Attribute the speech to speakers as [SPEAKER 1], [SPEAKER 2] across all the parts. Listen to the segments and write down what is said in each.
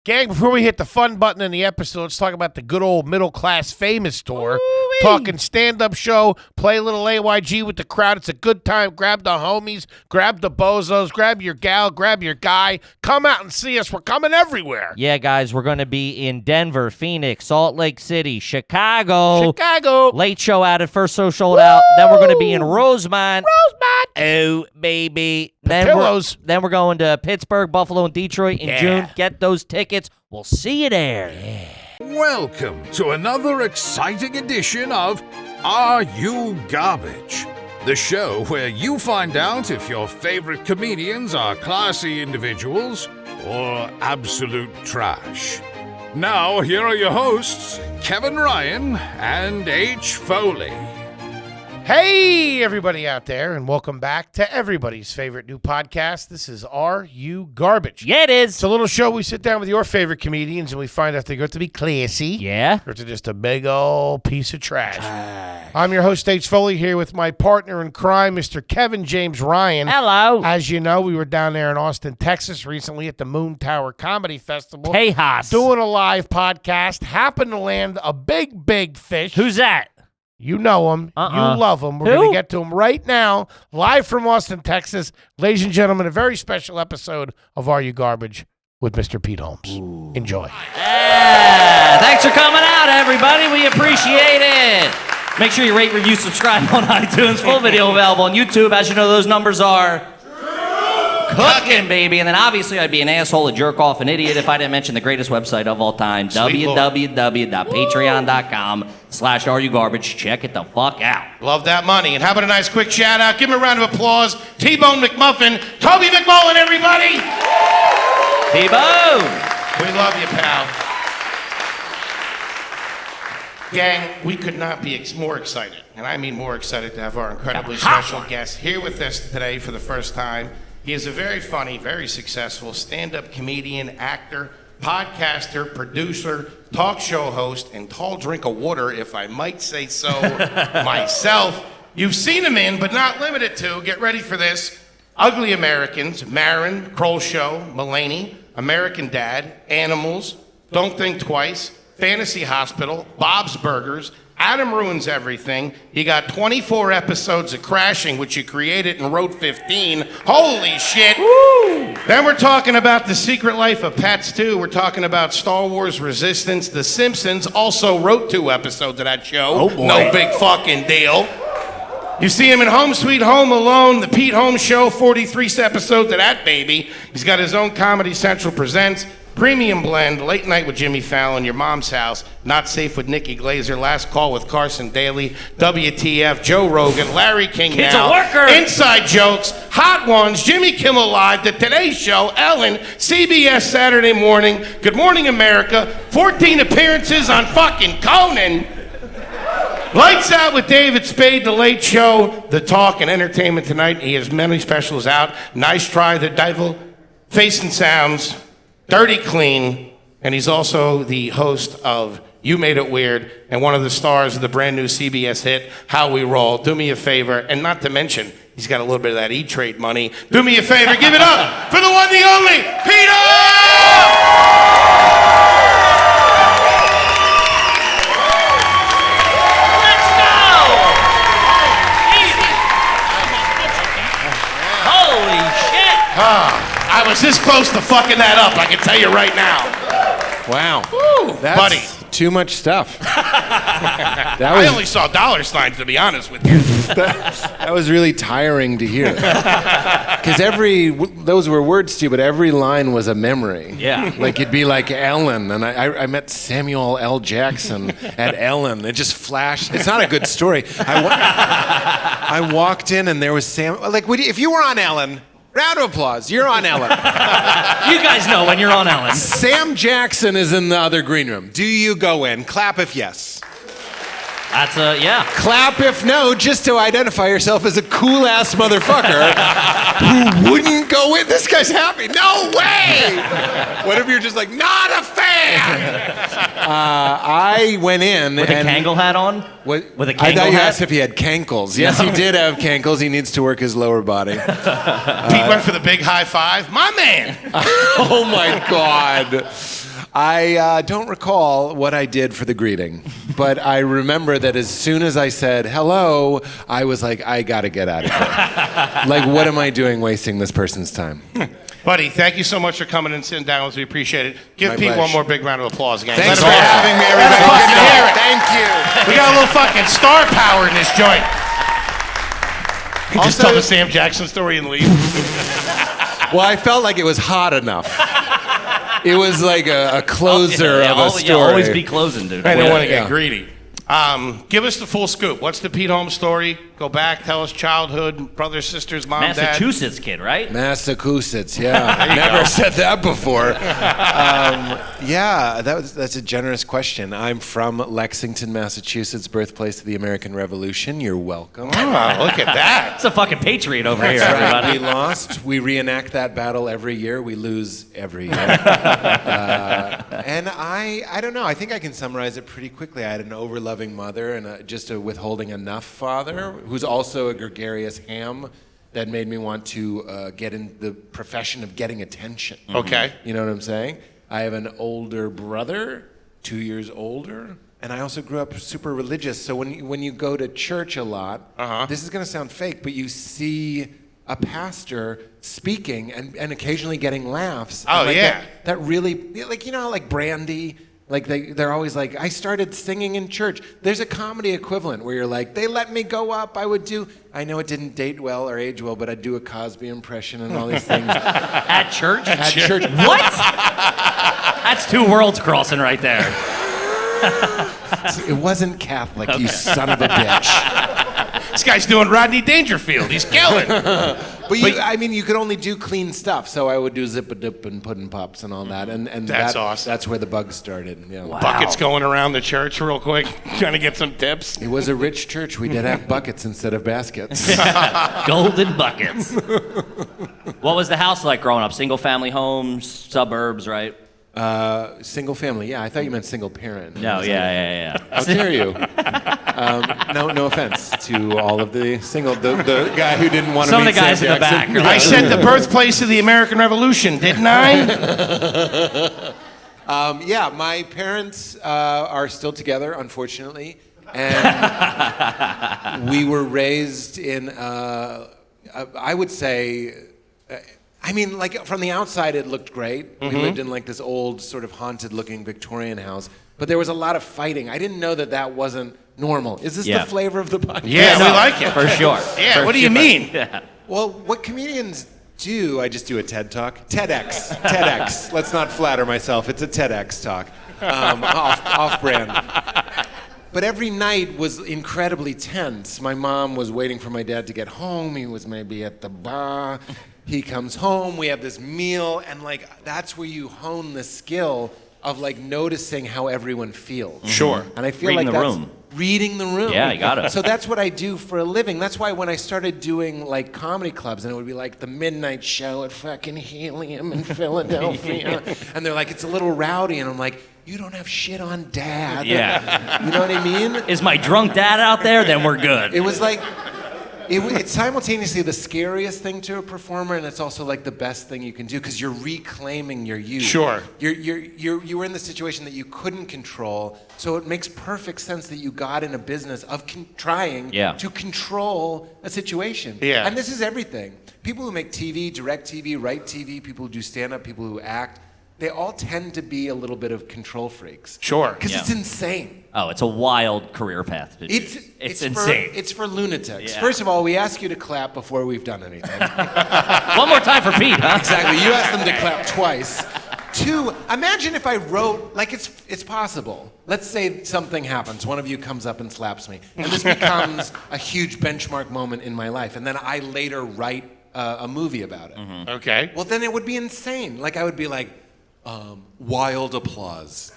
[SPEAKER 1] Gang, before we hit the fun button in the episode, let's talk about the good old middle-class famous tour. Ooh-wee. Talking stand-up show, play a little AYG with the crowd. It's a good time. Grab the homies, grab the bozos, grab your gal, grab your guy. Come out and see us. We're coming everywhere.
[SPEAKER 2] Yeah, guys, we're going to be in Denver, Phoenix, Salt Lake City, Chicago. Late show out at First So Sold Out. Then we're going to be in Rosemont. Oh, baby. Then we're going to Pittsburgh, Buffalo, and Detroit in June. Get those tickets. We'll see you there.
[SPEAKER 3] Welcome to another exciting edition of Are You Garbage? The show where you find out if your favorite comedians are classy individuals or absolute trash. Now, here are your hosts, Kevin Ryan and H. Foley.
[SPEAKER 1] Hey, everybody out there, and welcome back to everybody's favorite new podcast. This is Are You Garbage?
[SPEAKER 2] Yeah, it is.
[SPEAKER 1] It's a little show we sit down with your favorite comedians, and we find out they're going to be classy.
[SPEAKER 2] Yeah.
[SPEAKER 1] Or to just a big old piece of trash. I'm your host, H. Foley, here with my partner in crime, Mr. Kevin James Ryan.
[SPEAKER 2] Hello.
[SPEAKER 1] As you know, we were down there in Austin, Texas recently at the Moon Tower Comedy Festival.
[SPEAKER 2] Tejas.
[SPEAKER 1] Doing a live podcast. Happened to land a big fish.
[SPEAKER 2] Who's that?
[SPEAKER 1] You know him. You love him. We're going to get to him right now, live from Austin, Texas. Ladies and gentlemen, a very special episode of Are You Garbage with Mr. Pete Holmes. Ooh. Enjoy.
[SPEAKER 2] Yeah. Thanks for coming out, everybody. We appreciate it. Make sure you rate, review, subscribe on iTunes. Full video available on YouTube. As you know, those numbers are cooking, baby. And then obviously I'd be an asshole, a jerk off, an idiot if I didn't mention the greatest website of all time, www.patreon.com/areyougarbage. Check it the fuck out.
[SPEAKER 1] Love that money. And how about a nice quick shout out? Give him a round of applause. T-Bone McMuffin, Toby McMullen, everybody.
[SPEAKER 2] T-Bone.
[SPEAKER 1] We love you, pal. Gang, we could not be more excited, and I mean more excited to have our incredibly special guest here with us today for the first time. He is a very funny, very successful stand-up comedian, actor, podcaster, producer, talk show host, and tall drink of water, if I might say so myself. You've seen him in, but not limited to, get ready for this, Ugly Americans, Marin, Kroll Show, Mulaney, American Dad, Animals, Don't Think Twice, Fantasy Hospital, Bob's Burgers, Adam Ruins Everything. You got 24 episodes of Crashing, which you created and wrote 15. Holy shit. Woo! Then we're talking about The Secret Life of Pets 2. We're talking about Star Wars Resistance. The Simpsons also wrote 2 episodes of that show.
[SPEAKER 2] Oh boy.
[SPEAKER 1] No big fucking deal. You see him in Home Sweet Home Alone, The Pete Holmes Show, 43 episodes of that baby. He's got his own Comedy Central Presents, Premium Blend, Late Night with Jimmy Fallon, Your Mom's House, Not Safe with Nikki Glazer, Last Call with Carson Daly, WTF, Joe Rogan, Larry King
[SPEAKER 2] Kid's
[SPEAKER 1] Now,
[SPEAKER 2] a worker.
[SPEAKER 1] Inside Jokes, Hot Ones, Jimmy Kimmel Live, The Today Show, Ellen, CBS Saturday Morning, Good Morning America, 14 appearances on fucking Conan, Lights Out with David Spade, The Late Show, The Talk and Entertainment Tonight. He has many specials out. Nice Try, The Devil, Face and Sounds, Dirty Clean, and he's also the host of You Made It Weird and one of the stars of the brand new CBS hit, How We Roll. Do me a favor, and not to mention, he's got a little bit of that E-Trade money. Do me a favor, give it up for the one, the only, Peter!
[SPEAKER 2] Let's go! Easy. Holy shit!
[SPEAKER 1] I was this close to fucking that up, I can tell you right now.
[SPEAKER 4] Wow.
[SPEAKER 1] Woo,
[SPEAKER 4] That's
[SPEAKER 1] buddy.
[SPEAKER 4] too much stuff.
[SPEAKER 1] I only saw dollar signs, to be honest with you.
[SPEAKER 4] That was really tiring to hear. Because those were words to you, but every line was a memory.
[SPEAKER 2] Yeah.
[SPEAKER 4] Like you'd be like Ellen, and I met Samuel L. Jackson at Ellen. It just flashed. It's not a good story. I walked in and there was Sam. Like, if you were on Ellen, round of applause. You're on Ellen.
[SPEAKER 2] You guys know when you're on Ellen.
[SPEAKER 4] Sam Jackson is in the other green room. Do you go in? Clap if yes.
[SPEAKER 2] That's yeah.
[SPEAKER 4] Clap if no, just to identify yourself as a cool-ass motherfucker who wouldn't go in. This guy's happy. No way! What if you're just like, not a fan? I went in.
[SPEAKER 2] With a Kangol hat on?
[SPEAKER 4] With
[SPEAKER 2] a Kangol
[SPEAKER 4] I thought you
[SPEAKER 2] hat?
[SPEAKER 4] asked if he had cankles. Yes, he did have cankles. He needs to work his lower body.
[SPEAKER 1] Pete went for the big high five. My man!
[SPEAKER 4] Oh, my God. I don't recall what I did for the greeting, but I remember that as soon as I said hello, I was like, I gotta get out of here. Like, what am I doing wasting this person's time?
[SPEAKER 1] Buddy, thank you so much for coming and sitting down with us. We appreciate it. Give
[SPEAKER 4] My
[SPEAKER 1] Pete
[SPEAKER 4] pleasure.
[SPEAKER 1] one more big round of applause, gang.
[SPEAKER 4] Thanks
[SPEAKER 1] Let
[SPEAKER 4] for
[SPEAKER 1] him hear it.
[SPEAKER 4] having me,
[SPEAKER 1] Let him
[SPEAKER 4] everybody.
[SPEAKER 1] fucking hear it.
[SPEAKER 4] Thank you.
[SPEAKER 1] We got a little fucking star power in this joint. Just tell the Sam Jackson story and leave.
[SPEAKER 4] Well, I felt like it was hot enough. It was like a closer of a story.
[SPEAKER 2] Always be closing, dude.
[SPEAKER 1] I don't want to
[SPEAKER 4] Yeah.
[SPEAKER 1] get greedy. Give us the full scoop. What's the Pete Holmes story? Go back, tell us childhood, brothers, sisters, mom, dad.
[SPEAKER 2] Massachusetts kid, right?
[SPEAKER 4] Massachusetts, yeah. Never said that before. Yeah, that's a generous question. I'm from Lexington, Massachusetts, birthplace of the American Revolution. You're welcome.
[SPEAKER 1] Oh, look at that.
[SPEAKER 2] It's a fucking patriot over here,
[SPEAKER 4] That's right.
[SPEAKER 2] everybody.
[SPEAKER 4] We lost. We reenact that battle every year. We lose every year. And I don't know. I think I can summarize it pretty quickly. I had an overloving mother and just a withholding enough father, who's also a gregarious ham that made me want to get in the profession of getting attention.
[SPEAKER 1] Okay.
[SPEAKER 4] You know what I'm saying? I have an older brother, 2 years older, and I also grew up super religious. So when you go to church a lot, this is going to sound fake, but you see a pastor speaking and occasionally getting laughs.
[SPEAKER 1] Oh,
[SPEAKER 4] And
[SPEAKER 1] yeah.
[SPEAKER 4] That really, like, you know how like Brandy, like they're always like, I started singing in church. There's a comedy equivalent where you're like, they let me go up. I know it didn't date well or age well, but I'd do a Cosby impression and all these things.
[SPEAKER 2] At church?
[SPEAKER 4] At church.
[SPEAKER 2] What? That's two worlds crossing right there.
[SPEAKER 4] It wasn't Catholic, you son of a bitch.
[SPEAKER 1] This guy's doing Rodney Dangerfield. He's killing.
[SPEAKER 4] But you could only do clean stuff, so I would do zip-a-dip and puddin' pops and all that, and
[SPEAKER 1] That's awesome.
[SPEAKER 4] That's where the bug started. Yeah.
[SPEAKER 2] Wow.
[SPEAKER 1] Buckets going around the church real quick, trying to get some tips.
[SPEAKER 4] It was a rich church. We did have buckets instead of baskets.
[SPEAKER 2] Golden buckets. What was the house like growing up? Single family homes, suburbs, right?
[SPEAKER 4] Single family. Yeah, I thought you meant single parent.
[SPEAKER 2] No, yeah.
[SPEAKER 4] How dare you? No offense to all of the the guy who didn't want to
[SPEAKER 2] Some of
[SPEAKER 4] meet
[SPEAKER 2] the guys
[SPEAKER 4] Sam
[SPEAKER 2] in the back
[SPEAKER 4] Jackson.
[SPEAKER 2] are
[SPEAKER 1] I
[SPEAKER 2] like,
[SPEAKER 1] said the birthplace of the American Revolution, didn't I?
[SPEAKER 4] Yeah, my parents are still together, unfortunately, and we were raised in, I would say, I mean, like from the outside it looked great. We lived in like this old sort of haunted-looking Victorian house, but there was a lot of fighting. I didn't know that wasn't normal. Is this
[SPEAKER 2] Yeah.
[SPEAKER 4] the flavor of the podcast?
[SPEAKER 1] Yeah, we like it.
[SPEAKER 2] For sure.
[SPEAKER 1] Yeah,
[SPEAKER 2] For
[SPEAKER 1] what do you
[SPEAKER 2] sure.
[SPEAKER 1] mean?
[SPEAKER 2] Yeah.
[SPEAKER 4] Well, what comedians do, I just do a TED Talk. TEDx. Let's not flatter myself. It's a TEDx talk. Off-brand. But every night was incredibly tense. My mom was waiting for my dad to get home. He was maybe at the bar. He comes home. We have this meal. And, like, that's where you hone the skill of, like, noticing how everyone feels.
[SPEAKER 1] Sure.
[SPEAKER 4] And I feel
[SPEAKER 2] Reading
[SPEAKER 4] like
[SPEAKER 2] the
[SPEAKER 4] that's
[SPEAKER 2] room.
[SPEAKER 4] reading the room.
[SPEAKER 2] Yeah, you got it.
[SPEAKER 4] So that's what I do for a living. That's why when I started doing like comedy clubs, and it would be like the midnight show at fucking Helium in Philadelphia, and they're like, it's a little rowdy, and I'm like, you don't have shit on Dad.
[SPEAKER 2] Yeah.
[SPEAKER 4] You know what I mean?
[SPEAKER 2] Is my drunk dad out there? Then we're good.
[SPEAKER 4] It was like, it's simultaneously the scariest thing to a performer, and it's also like the best thing you can do because you're reclaiming your youth.
[SPEAKER 1] Sure.
[SPEAKER 4] You were in the situation that you couldn't control, so it makes perfect sense that you got in a business of trying to control a situation.
[SPEAKER 1] Yeah.
[SPEAKER 4] And this is everything. People who make TV, direct TV, write TV, people who do stand-up, people who act, they all tend to be a little bit of control freaks.
[SPEAKER 1] Sure.
[SPEAKER 4] Because it's insane.
[SPEAKER 2] Oh, it's a wild career path. It's insane.
[SPEAKER 4] It's for lunatics.
[SPEAKER 2] Yeah.
[SPEAKER 4] First of all, we ask you to clap before we've done anything.
[SPEAKER 2] One more time for Pete, huh?
[SPEAKER 4] Exactly. You asked them to clap twice. Two, imagine if I wrote, like it's possible. Let's say something happens. One of you comes up and slaps me. And this becomes a huge benchmark moment in my life. And then I later write a movie about it.
[SPEAKER 1] Okay.
[SPEAKER 4] Well, then it would be insane. Like I would be like, wild applause.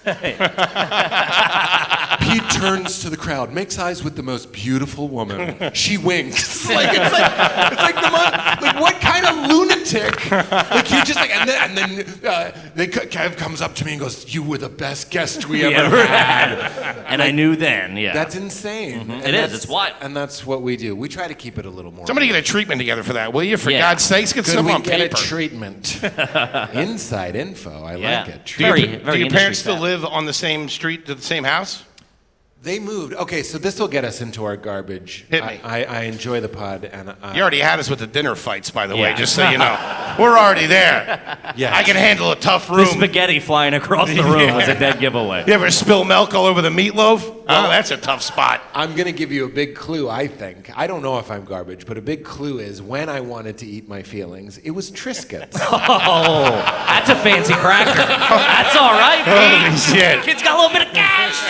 [SPEAKER 4] Pete turns to the crowd, makes eyes with the most beautiful woman. She winks. It's like the most, like what kind of lunatic? Like you just like, and then they Kev comes up to me and goes, "You were the best guest we ever had."
[SPEAKER 2] And I knew then, yeah.
[SPEAKER 4] That's insane. And
[SPEAKER 2] It is. It's wild.
[SPEAKER 4] And that's what we do. We try to keep it a little more.
[SPEAKER 1] Somebody get a treatment together for that, will you? For
[SPEAKER 2] Yeah.
[SPEAKER 1] God's sakes, get
[SPEAKER 4] Could
[SPEAKER 1] some
[SPEAKER 4] we
[SPEAKER 1] on
[SPEAKER 4] get
[SPEAKER 1] paper.
[SPEAKER 4] a treatment? Inside info. I
[SPEAKER 2] Yeah.
[SPEAKER 4] like it.
[SPEAKER 1] Do your
[SPEAKER 2] Very
[SPEAKER 1] parents
[SPEAKER 2] industry
[SPEAKER 1] still live on the same street to the same house?
[SPEAKER 4] They moved. Okay, so this will get us into our garbage.
[SPEAKER 1] Hit me.
[SPEAKER 4] I enjoy the pod, and
[SPEAKER 1] You already had us with the dinner fights, by the way,
[SPEAKER 2] Yeah.
[SPEAKER 1] just so you know. We're already there.
[SPEAKER 4] yeah.
[SPEAKER 1] I can handle a tough
[SPEAKER 2] The
[SPEAKER 1] room.
[SPEAKER 2] spaghetti flying across the room was a dead giveaway.
[SPEAKER 1] You ever spill milk all over the meatloaf? Oh, that's a tough spot.
[SPEAKER 4] I'm gonna give you a big clue. I think I don't know if I'm garbage, but a big clue is when I wanted to eat my feelings, it was Triscuits.
[SPEAKER 2] Oh, that's a fancy cracker. That's all right,
[SPEAKER 1] Holy
[SPEAKER 2] Pete.
[SPEAKER 1] shit.
[SPEAKER 2] Kid's got a little bit of cash.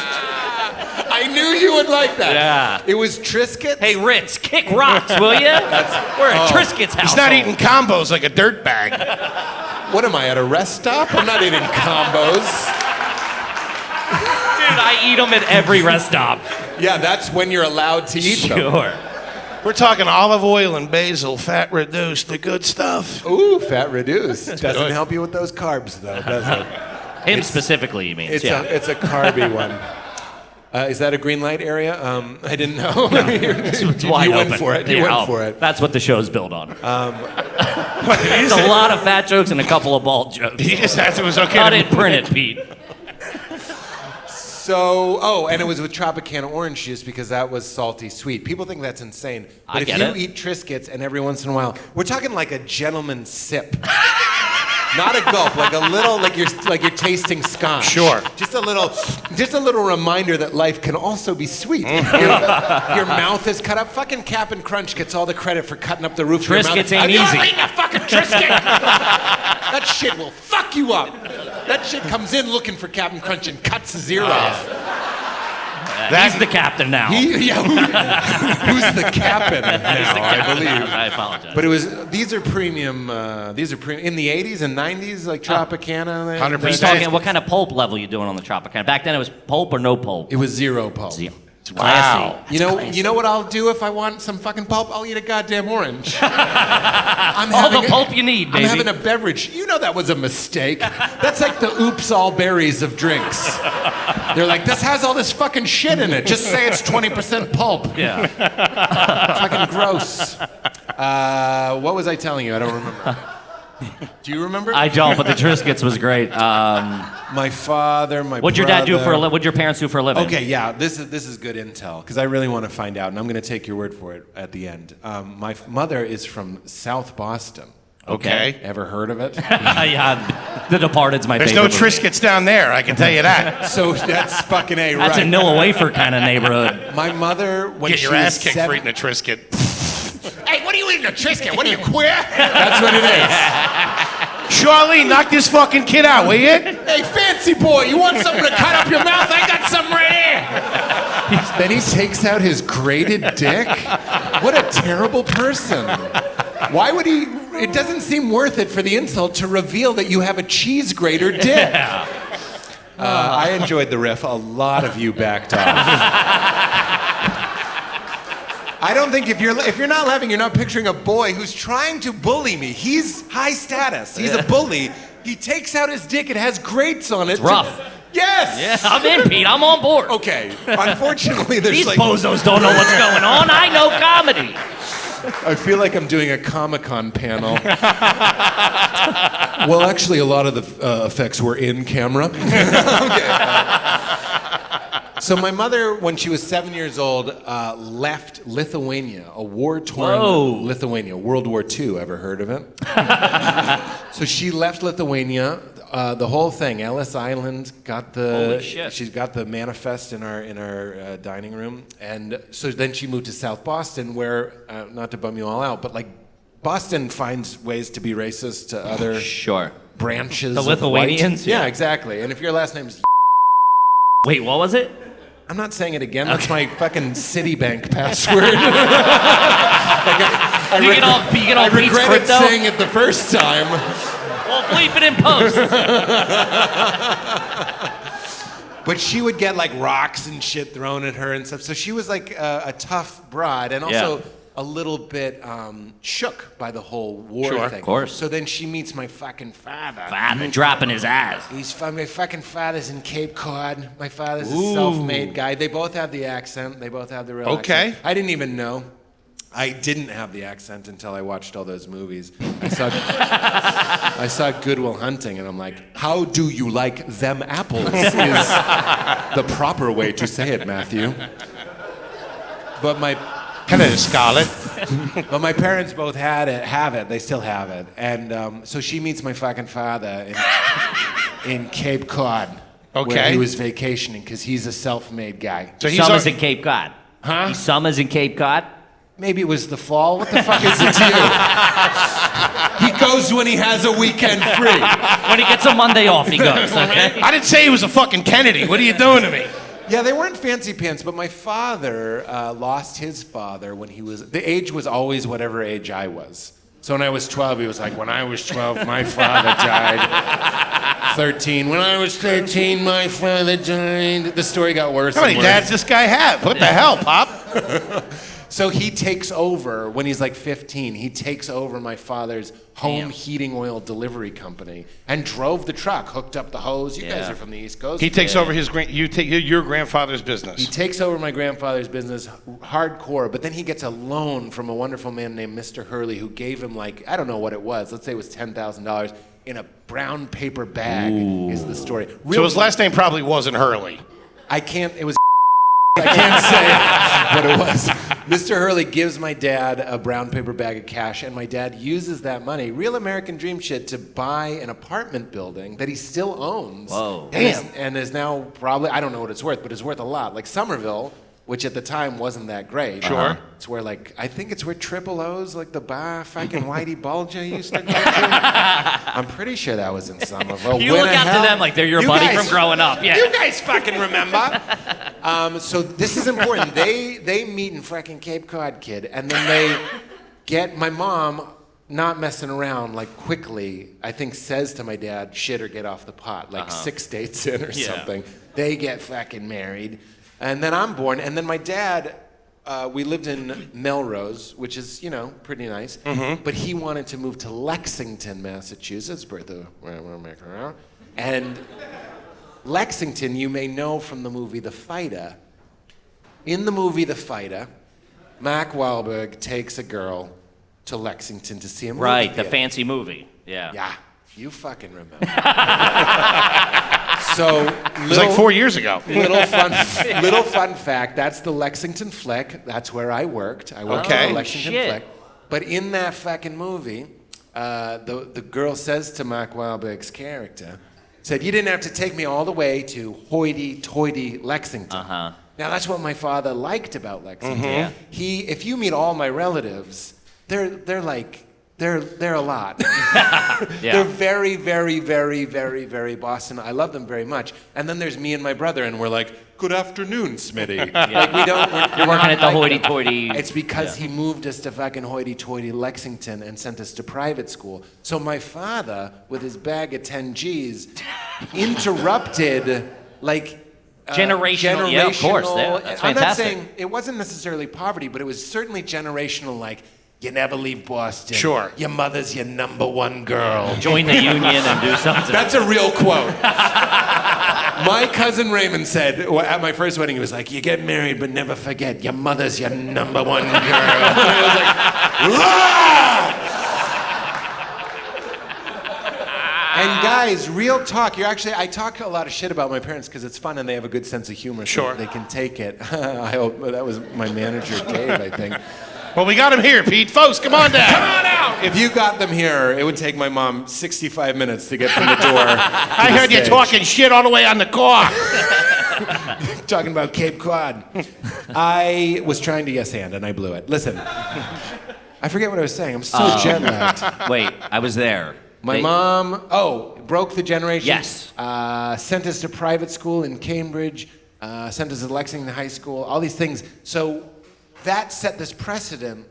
[SPEAKER 4] I knew you would like that.
[SPEAKER 2] Yeah.
[SPEAKER 4] It was Triscuits.
[SPEAKER 2] Hey, Ritz, kick rocks, will you? We're at Triscuits house.
[SPEAKER 1] He's not eating combos like a dirt bag.
[SPEAKER 4] What am I at a rest stop? I'm not eating combos.
[SPEAKER 2] Dude, I eat them at every rest stop.
[SPEAKER 4] Yeah, that's when you're allowed to eat them.
[SPEAKER 2] Sure.
[SPEAKER 1] We're talking olive oil and basil, fat reduced, the good stuff.
[SPEAKER 4] Ooh, fat reduced. Doesn't help you with those carbs, though, does it?
[SPEAKER 2] Him specifically, you mean?
[SPEAKER 4] It's
[SPEAKER 2] yeah.
[SPEAKER 4] it's a carby one. Is that a green light area? I didn't know.
[SPEAKER 2] It's wide
[SPEAKER 4] you
[SPEAKER 2] open.
[SPEAKER 4] went for it. You
[SPEAKER 2] Yeah,
[SPEAKER 4] went for it.
[SPEAKER 2] That's what the show's built on. It's a lot of fat jokes and a couple of bald jokes.
[SPEAKER 1] He just asked if it was okay
[SPEAKER 2] I
[SPEAKER 1] to
[SPEAKER 2] didn't print it, Pete.
[SPEAKER 4] So, and it was with Tropicana orange juice because that was salty sweet. People think that's insane. But
[SPEAKER 2] I
[SPEAKER 4] if
[SPEAKER 2] get
[SPEAKER 4] you
[SPEAKER 2] it.
[SPEAKER 4] eat Triscuits and every once in a while, we're talking like a gentleman's sip. Not a gulp, like a little, like you're tasting scotch.
[SPEAKER 1] Sure.
[SPEAKER 4] Just a little reminder that life can also be sweet. Your mouth is cut up. Fucking Cap'n Crunch gets all the credit for cutting up the roof of your mouth.
[SPEAKER 2] Triscuits ain't
[SPEAKER 4] Have you ever
[SPEAKER 2] easy.
[SPEAKER 4] eaten a fucking Triscuit? That shit will fuck you up. That shit comes in looking for Cap'n Crunch and cuts his ear off.
[SPEAKER 2] He's the captain now.
[SPEAKER 4] Who's the captain now? I believe.
[SPEAKER 2] I apologize.
[SPEAKER 4] But these are premium. These are premium in the '80s and '90s, like Tropicana.
[SPEAKER 1] 100%.
[SPEAKER 2] He's talking, what kind of pulp level you doing on the Tropicana? Back then it was pulp or no pulp?
[SPEAKER 4] It was zero pulp.
[SPEAKER 2] Zero. It's
[SPEAKER 1] Wow.
[SPEAKER 2] classy.
[SPEAKER 4] You know what I'll do if I want some fucking pulp? I'll eat a goddamn orange.
[SPEAKER 2] All the pulp you need, baby.
[SPEAKER 4] I'm having a beverage. You know that was a mistake. That's like the oops all berries of drinks. They're like, this has all this fucking shit in it. Just say it's 20% pulp.
[SPEAKER 2] Yeah.
[SPEAKER 4] Fucking gross. What was I telling you? I don't remember. Do you remember?
[SPEAKER 2] I don't, but the Triscuits was great.
[SPEAKER 4] My father, my
[SPEAKER 2] What'd your dad do for a
[SPEAKER 4] brother-
[SPEAKER 2] living? What'd your parents do for a living?
[SPEAKER 4] Okay, yeah, this is good intel because I really want to find out, and I'm going to take your word for it at the end. My mother is from South Boston.
[SPEAKER 1] Okay.
[SPEAKER 4] Ever heard of it?
[SPEAKER 2] Yeah, The Departed's my
[SPEAKER 1] There's no
[SPEAKER 2] favorite. movie.
[SPEAKER 1] Triscuits down there, I can tell you that.
[SPEAKER 4] So that's fucking A, right?
[SPEAKER 2] That's a Nilla Wafer kind of neighborhood.
[SPEAKER 4] My mother, when
[SPEAKER 1] Get
[SPEAKER 4] she
[SPEAKER 1] your
[SPEAKER 4] was
[SPEAKER 1] ass kicked for
[SPEAKER 4] 7
[SPEAKER 1] eating a Triscuit.
[SPEAKER 4] Hey, what are you eating a Triscuit? What are you, queer? That's what it is.
[SPEAKER 1] Charlie, knock this fucking kid out, will you?
[SPEAKER 4] Hey, fancy boy, you want something to cut up your mouth? I got something right here. Then he takes out his grated dick. What a terrible person. Why would he? It doesn't seem worth it for the insult to reveal that you have a cheese grater dick. I enjoyed the riff. A lot of you backed off. I don't think if you're not laughing, you're not picturing a boy who's trying to bully me. He's high status. He's a bully. He takes out his dick. It has grates on it.
[SPEAKER 2] It's rough.
[SPEAKER 4] Yes.
[SPEAKER 2] Yeah, I'm in, Pete. I'm on board.
[SPEAKER 4] Okay. Unfortunately, there's
[SPEAKER 2] These
[SPEAKER 4] like
[SPEAKER 2] bozos don't know what's going on. I know comedy.
[SPEAKER 4] I feel like I'm doing a Comic-Con panel. Well, actually, a lot of the effects were in camera. Okay. So my mother, when she was 7 years old, left Lithuania, a war-torn
[SPEAKER 2] Whoa.
[SPEAKER 4] Lithuania, World War II. Ever heard of it? So she left Lithuania. The whole thing, Ellis Island, got
[SPEAKER 2] Holy shit.
[SPEAKER 4] she's got the manifest in our dining room, and so then she moved to South Boston, where not to bum you all out, but like Boston finds ways to be racist to other
[SPEAKER 2] Sure.
[SPEAKER 4] branches.
[SPEAKER 2] The
[SPEAKER 4] of
[SPEAKER 2] Lithuanians?
[SPEAKER 4] white. Yeah,
[SPEAKER 2] Yeah.
[SPEAKER 4] exactly. And if your last name's,
[SPEAKER 2] Wait, what was it?
[SPEAKER 4] I'm not saying it again. That's my fucking Citibank password.
[SPEAKER 2] You get all
[SPEAKER 4] I
[SPEAKER 2] Pete's
[SPEAKER 4] regretted
[SPEAKER 2] crypto?
[SPEAKER 4] saying it the first time.
[SPEAKER 2] Well, bleep it in post.
[SPEAKER 4] But she would get like rocks and shit thrown at her and stuff. So she was like a tough broad and also
[SPEAKER 2] Yeah.
[SPEAKER 4] a little bit shook by the whole war
[SPEAKER 1] Sure.
[SPEAKER 4] thing.
[SPEAKER 2] Of course.
[SPEAKER 4] So then she meets my fucking father.
[SPEAKER 2] Father dropping his ass.
[SPEAKER 4] My fucking father's in Cape Cod. My father's a self-made guy. They both have the accent. They both have the real
[SPEAKER 1] Okay.
[SPEAKER 4] accent. I didn't even know. I didn't have the accent until I watched all those movies. I saw Good Will Hunting, and I'm like, how do you like them apples is the proper way to say it, Matthew. But
[SPEAKER 1] Hello, Scarlett.
[SPEAKER 4] But my parents both have it. They still have it. And so she meets my fucking father in Cape Cod.
[SPEAKER 1] Okay.
[SPEAKER 4] Where he was vacationing because he's a self-made guy.
[SPEAKER 1] So
[SPEAKER 2] Summers in Cape Cod.
[SPEAKER 4] Huh?
[SPEAKER 2] He summers in Cape Cod.
[SPEAKER 4] Maybe it was the fall. What the fuck is it to you? He goes when he has a weekend free.
[SPEAKER 2] When he gets a Monday off, he goes, okay?
[SPEAKER 1] I didn't say he was a fucking Kennedy. What are you doing to me?
[SPEAKER 4] Yeah, they weren't fancy pants, but my father lost his father when he was... The age was always whatever age I was. So when I was 12, he was like, when I was 12, my father died. 13. When I was 13, my father died. The story got worse.
[SPEAKER 1] How many
[SPEAKER 4] and worse.
[SPEAKER 1] dads this guy have? What the hell, Pop?
[SPEAKER 4] So he takes over, when he's like 15, he takes over my father's home heating oil delivery company and drove the truck, hooked up the hose. You guys are from the East Coast.
[SPEAKER 1] He takes over your grandfather's business.
[SPEAKER 4] He takes over my grandfather's business hardcore, but then he gets a loan from a wonderful man named Mr. Hurley who gave him like, I don't know what it was. Let's say it was $10,000 in a brown paper bag is the story.
[SPEAKER 1] So his last name probably wasn't Hurley.
[SPEAKER 4] It was I can't say what it was. Mr. Hurley gives my dad a brown paper bag of cash, and my dad uses that money, real American dream shit, to buy an apartment building that he still owns.
[SPEAKER 2] Whoa.
[SPEAKER 4] And is now probably, I don't know what it's worth, but it's worth a lot. Like Somerville, which at the time wasn't that great.
[SPEAKER 1] Sure.
[SPEAKER 4] It's where I think it's where Triple O's, like the bar fucking Whitey Bulger used to go to. I'm pretty sure that was in Somerville.
[SPEAKER 2] You look out to them like they're your buddy from growing up. Yeah.
[SPEAKER 4] You guys fucking remember. So this is important. They meet in fucking Cape Cod, kid, and then they get my mom, not messing around, like quickly, I think says to my dad, shit or get off the pot, like 6 dates in or something. They get fucking married. And then I'm born, and then my dad, we lived in Melrose, which is, pretty nice, but he wanted to move to Lexington, Massachusetts, birth of and Lexington, you may know from the movie The Fighter. In the movie The Fighter, Mark Wahlberg takes a girl to Lexington to see a movie.
[SPEAKER 2] Right, the
[SPEAKER 4] theater.
[SPEAKER 2] fancy movie. Yeah.
[SPEAKER 4] Yeah, you fucking remember. So,
[SPEAKER 1] It was like 4 years ago.
[SPEAKER 4] little fun fact, that's the Lexington Flick. That's where I worked. I worked
[SPEAKER 1] Okay.
[SPEAKER 4] at the Lexington
[SPEAKER 2] Shit.
[SPEAKER 4] Flick. But in that fucking movie, the girl says to Mark Wahlberg's character, said, you didn't have to take me all the way to hoity-toity Lexington.
[SPEAKER 2] Uh-huh.
[SPEAKER 4] Now, that's what my father liked about Lexington.
[SPEAKER 2] Yeah.
[SPEAKER 4] If you meet all my relatives, they're a lot.
[SPEAKER 2] Yeah.
[SPEAKER 4] They're very, very, very, very, very Boston. I love them very much. And then there's me and my brother, and we're like, good afternoon, Smitty. Like,
[SPEAKER 2] You're working at the hoity-toity.
[SPEAKER 4] It's because he moved us to fucking hoity-toity Lexington and sent us to private school. So my father, with his bag of 10 G's, interrupted,
[SPEAKER 2] Generational, yeah, of course. Yeah, that's
[SPEAKER 4] I'm not
[SPEAKER 2] fantastic.
[SPEAKER 4] saying it wasn't necessarily poverty, but it was certainly generational, like, you never leave Boston.
[SPEAKER 1] Sure.
[SPEAKER 4] Your mother's your number one girl.
[SPEAKER 2] Join the union and do something.
[SPEAKER 4] That's a real quote. My cousin Raymond said at my first wedding, he was like, you get married, but never forget, your mother's your number one girl. I was like, ah! And guys, real talk, I talk a lot of shit about my parents because it's fun and they have a good sense of humor.
[SPEAKER 1] Sure.
[SPEAKER 4] So they can take it. I hope that was my manager, Dave, I think.
[SPEAKER 1] Well, we got him here, Pete. Folks, come on down. Come on out.
[SPEAKER 4] If you got them here, it would take my mom 65 minutes to get from the door.
[SPEAKER 1] I heard you talking shit all the way on the car.
[SPEAKER 4] Talking about Cape Cod. I was trying to yes and I blew it. Listen, I forget what I was saying. I'm so jet lagged.
[SPEAKER 2] Wait, I was there.
[SPEAKER 4] My mom, broke the generation.
[SPEAKER 2] Yes.
[SPEAKER 4] Sent us to private school in Cambridge. Sent us to Lexington High School. All these things. So that set this precedent,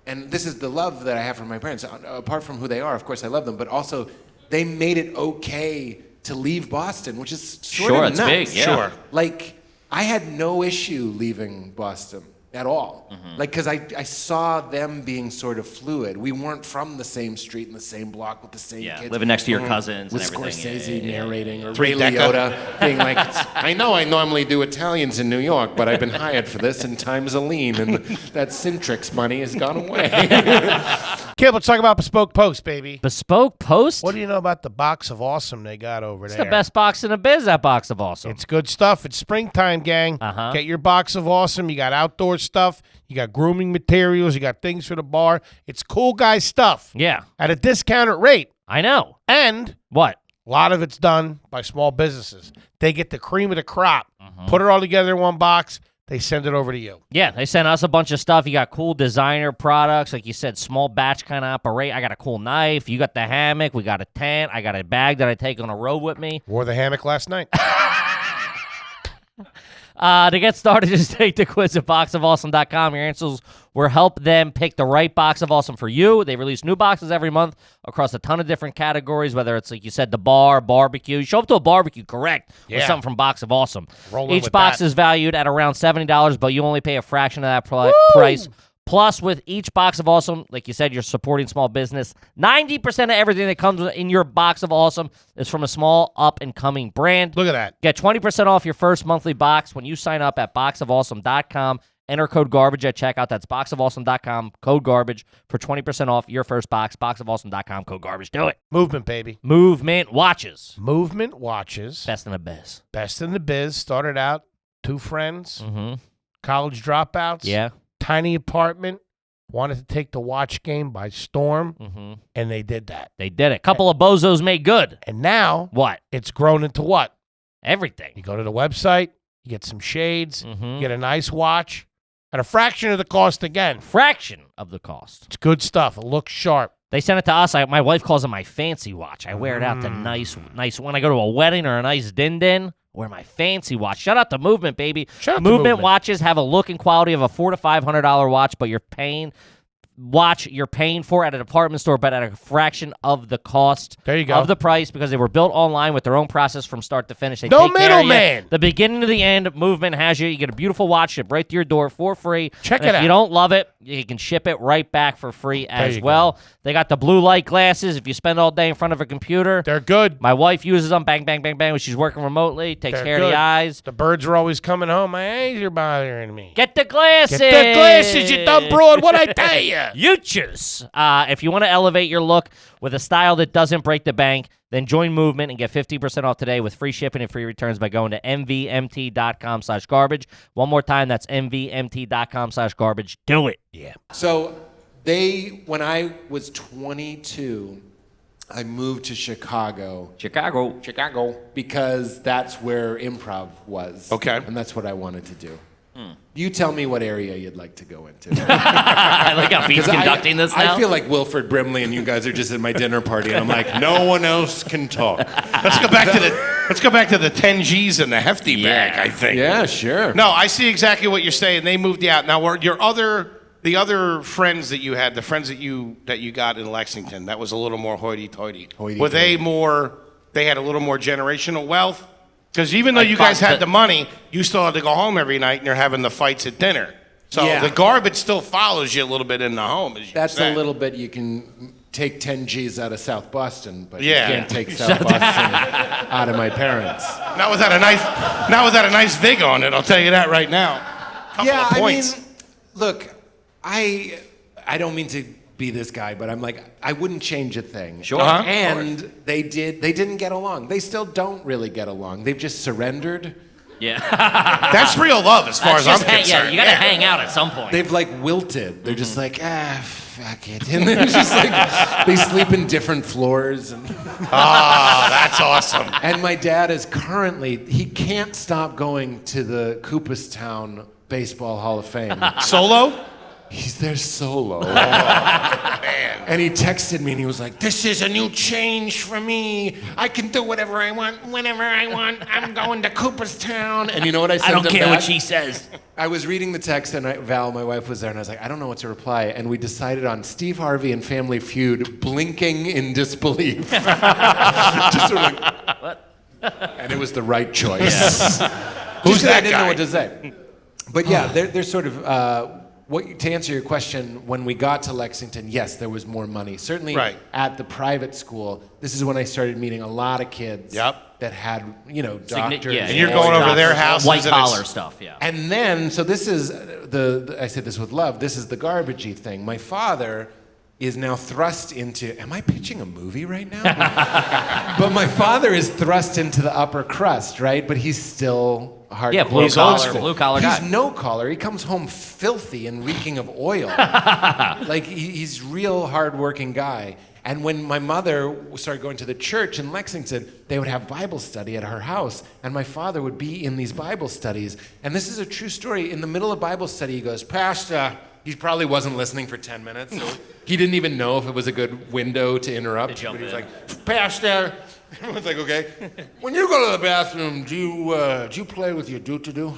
[SPEAKER 4] and this is the love that I have for my parents. Apart from who they are, of course, I love them, but also they made it okay to leave Boston, which is sort of
[SPEAKER 2] it's
[SPEAKER 4] nuts.
[SPEAKER 2] big, yeah.
[SPEAKER 1] Sure.
[SPEAKER 4] Like, I had no issue leaving Boston. at all. Like, because I saw them being sort of fluid. We weren't from the same street and the same block with the same kids.
[SPEAKER 5] Living next to your cousins
[SPEAKER 4] with
[SPEAKER 5] and everything.
[SPEAKER 4] Scorsese narrating, or
[SPEAKER 1] Three
[SPEAKER 4] Ray
[SPEAKER 1] Deca.
[SPEAKER 4] Liotta being like, I know I normally do Italians in New York, but I've been hired for this, and times are lean, and that Cintrix money has gone away.
[SPEAKER 6] Kid, let's talk about Bespoke Post, baby.
[SPEAKER 2] Bespoke Post?
[SPEAKER 6] What do you know about the box of awesome they got over
[SPEAKER 2] It's
[SPEAKER 6] there?
[SPEAKER 2] the best box in the biz, that box of awesome.
[SPEAKER 6] It's good stuff. It's springtime, gang.
[SPEAKER 2] Uh-huh.
[SPEAKER 6] Get your box of awesome. You got outdoor stuff. You got grooming materials. You got things for the bar. It's cool guy stuff
[SPEAKER 2] Yeah,
[SPEAKER 6] at a discounted rate.
[SPEAKER 2] I know.
[SPEAKER 6] And
[SPEAKER 2] What?
[SPEAKER 6] a lot of it's done by small businesses. They get the cream of the crop,
[SPEAKER 2] Mm-hmm.
[SPEAKER 6] put it all together in one box. They send it over to you.
[SPEAKER 2] Yeah, they sent us a bunch of stuff. You got cool designer products, like you said, small batch kind of operate. I got a cool knife. You got the hammock. We got a tent. I got a bag that I take on a road with me.
[SPEAKER 6] Wore the hammock last night.
[SPEAKER 2] To get started, just take the quiz at boxofawesome.com. Your answers will help them pick the right box of awesome for you. They release new boxes every month across a ton of different categories, whether it's, like you said, the bar, barbecue. Show up to a barbecue, correct, with
[SPEAKER 6] Yeah.
[SPEAKER 2] something from Box of Awesome.
[SPEAKER 6] Rolling
[SPEAKER 2] Each
[SPEAKER 6] with
[SPEAKER 2] box
[SPEAKER 6] that.
[SPEAKER 2] is valued at around $70, but you only pay a fraction of that price. Plus, with each box of awesome, like you said, you're supporting small business. 90% of everything that comes in your box of awesome is from a small up-and-coming brand.
[SPEAKER 6] Look at that.
[SPEAKER 2] Get 20% off your first monthly box when you sign up at boxofawesome.com. Enter code GARBAGE at checkout. That's boxofawesome.com, code GARBAGE for 20% off your first box. Boxofawesome.com, code GARBAGE. Do it.
[SPEAKER 6] Movement, baby.
[SPEAKER 2] Movement watches.
[SPEAKER 6] Movement watches.
[SPEAKER 2] Best in the biz.
[SPEAKER 6] Best in the biz. Started out 2 friends,
[SPEAKER 2] Mm-hmm.
[SPEAKER 6] college dropouts.
[SPEAKER 2] Yeah.
[SPEAKER 6] Tiny apartment. Wanted to take the watch game by storm,
[SPEAKER 2] Mm-hmm.
[SPEAKER 6] and they did that.
[SPEAKER 2] They did it. Couple of bozos made good.
[SPEAKER 6] And now
[SPEAKER 2] What?
[SPEAKER 6] it's grown into what?
[SPEAKER 2] Everything.
[SPEAKER 6] You go to the website, you get some shades,
[SPEAKER 2] Mm-hmm.
[SPEAKER 6] you get a nice watch at a fraction of the cost again.
[SPEAKER 2] Fraction of the cost.
[SPEAKER 6] It's good stuff. It looks sharp.
[SPEAKER 2] They sent it to us. My wife calls it my fancy watch. I wear it out to nice. When I go to a wedding or a nice din-din, wear my fancy watch. Shout out to Movement, baby.
[SPEAKER 6] Shout out to
[SPEAKER 2] Movement
[SPEAKER 6] Movement.
[SPEAKER 2] watches have a look and quality of a $400 to $500 watch, but you're paying for at a department store, but at a fraction of the cost.
[SPEAKER 6] There you go.
[SPEAKER 2] Of the price, because they were built online with their own process from start to finish. They
[SPEAKER 6] No
[SPEAKER 2] take care of you.
[SPEAKER 6] middleman.
[SPEAKER 2] The beginning to the end, Movement has you. You get a beautiful watch shipped right to your door for free.
[SPEAKER 6] Check
[SPEAKER 2] And
[SPEAKER 6] it
[SPEAKER 2] if
[SPEAKER 6] out.
[SPEAKER 2] you don't love it, you can ship it right back for free as
[SPEAKER 6] you go.
[SPEAKER 2] well. They got the blue light glasses. If you spend all day in front of a computer,
[SPEAKER 6] They're good.
[SPEAKER 2] my wife uses them. Bang, bang, bang, bang. When she's working remotely, takes
[SPEAKER 6] They're
[SPEAKER 2] care of
[SPEAKER 6] good.
[SPEAKER 2] the eyes.
[SPEAKER 6] The birds are always coming home. My eyes are bothering me.
[SPEAKER 2] Get the glasses.
[SPEAKER 6] Get the glasses, you dumb broad. What'd I tell you?
[SPEAKER 2] You choose. If you want to elevate your look with a style that doesn't break the bank, then join Movement and get 50% off today with free shipping and free returns by going to mvmt.com/garbage. One more time, that's mvmt.com/garbage. Do it.
[SPEAKER 6] Yeah.
[SPEAKER 4] So when I was 22, I moved to Chicago
[SPEAKER 5] Chicago.
[SPEAKER 4] because that's where improv was.
[SPEAKER 1] Okay.
[SPEAKER 4] And that's what I wanted to do. You tell me what area you'd like to go into.
[SPEAKER 2] I like how Pete's
[SPEAKER 4] 'Cause
[SPEAKER 2] conducting this now.
[SPEAKER 4] I feel like Wilford Brimley and you guys are just at my dinner party, and I'm like, no one else can talk.
[SPEAKER 1] Let's go back to the 10 G's in the hefty bag, I think.
[SPEAKER 4] Yeah, sure.
[SPEAKER 1] No, I see exactly what you're saying. They moved you out. Now, were the other friends that you had, the friends that you got in Lexington, that was a little more hoity-toity. Were they more? They had a little more generational wealth. Because even though you guys had the money, you still had to go home every night, and you're having the fights at dinner. So
[SPEAKER 4] Yeah.
[SPEAKER 1] the garbage still follows you a little bit in the home. As you
[SPEAKER 4] That's
[SPEAKER 1] say.
[SPEAKER 4] a little bit, you can take 10 G's out of South Boston, but
[SPEAKER 1] Yeah.
[SPEAKER 4] you can't take South Boston out of my parents.
[SPEAKER 1] Not without a nice vig on it. I'll tell you that right now. Couple of points.
[SPEAKER 4] I mean, look, I don't mean to be this guy, but I'm like, I wouldn't change a thing.
[SPEAKER 5] Sure.
[SPEAKER 1] Uh-huh.
[SPEAKER 4] And they didn't get along. They still don't really get along. They've just surrendered.
[SPEAKER 5] Yeah.
[SPEAKER 1] That's real love, as far as I'm concerned.
[SPEAKER 2] Yeah, you got to hang out at some point.
[SPEAKER 4] They've like wilted. They're just like, fuck it. And they're just like, they sleep in different floors. And
[SPEAKER 1] That's awesome.
[SPEAKER 4] And my dad is he can't stop going to the Cooperstown Baseball Hall of Fame.
[SPEAKER 1] Solo?
[SPEAKER 4] He's there solo. And he texted me and he was like, this is a new change for me. I can do whatever I want, whenever I want. I'm going to Cooperstown. And you know what I said
[SPEAKER 2] I don't
[SPEAKER 4] to
[SPEAKER 2] care
[SPEAKER 4] that?
[SPEAKER 2] what she says.
[SPEAKER 4] I was reading the text and Val, my wife, was there, and I was like, I don't know what to reply. And we decided on Steve Harvey and Family Feud, blinking in disbelief. Just sort of like, and it was the right choice.
[SPEAKER 1] Who's that
[SPEAKER 4] I didn't
[SPEAKER 1] guy?
[SPEAKER 4] know what to say. But yeah, there's sort of to answer your question. When we got to Lexington, yes, there was more money. Certainly, at the private school, this is when I started meeting a lot of kids. That had doctors.
[SPEAKER 1] And you're going over their houses,
[SPEAKER 2] white collar stuff. Yeah.
[SPEAKER 4] And then, so this is I say this with love. This is the garbagey thing. My father is now thrust into. Am I pitching a movie right now? But my father is thrust into the upper crust, right? But he's still hard.
[SPEAKER 2] Yeah, blue collar guy.
[SPEAKER 4] He's no collar. He comes home filthy and reeking of oil. Like he's real hardworking guy. And when my mother started going to the church in Lexington, they would have Bible study at her house, and my father would be in these Bible studies. And this is a true story. In the middle of Bible study, he goes, "Pastor." He probably wasn't listening for 10 minutes, so he didn't even know if it was a good window to interrupt. But he was like, "Pastor." Everyone's like, "Okay." "When you go to the bathroom, do you play with your do-to-do?"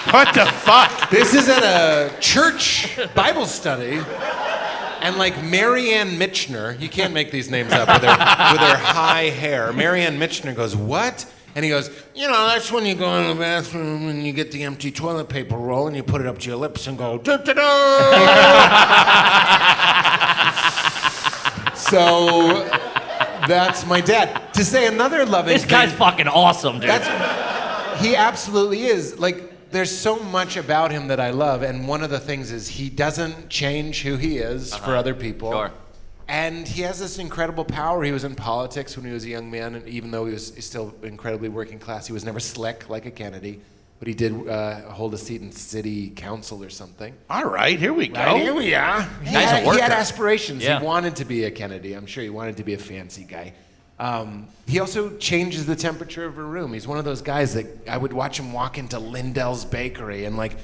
[SPEAKER 1] What the fuck?
[SPEAKER 4] This is at a church Bible study, and like Marianne Mitchner, you can't make these names up with her high hair. Marianne Mitchner goes, "What?" And he goes, "That's when you go in the bathroom and you get the empty toilet paper roll and you put it up to your lips and go, do-do-do." So that's my dad. To say another loving
[SPEAKER 2] This guy's fucking awesome, dude.
[SPEAKER 4] He absolutely is. Like, there's so much about him that I love, and one of the things is he doesn't change who he is for other people.
[SPEAKER 2] Sure.
[SPEAKER 4] And he has this incredible power. He was in politics when he was a young man, and even though he was still incredibly working class, he was never slick like a Kennedy. But he did hold a seat in city council or something.
[SPEAKER 1] All right, here we go.
[SPEAKER 4] Right, here we are. He
[SPEAKER 2] Guy's a worker.
[SPEAKER 4] had aspirations.
[SPEAKER 2] Yeah.
[SPEAKER 4] He wanted to be a Kennedy. I'm sure he wanted to be a fancy guy. He also changes the temperature of a room. He's one of those guys that I would watch him walk into Lindell's Bakery and like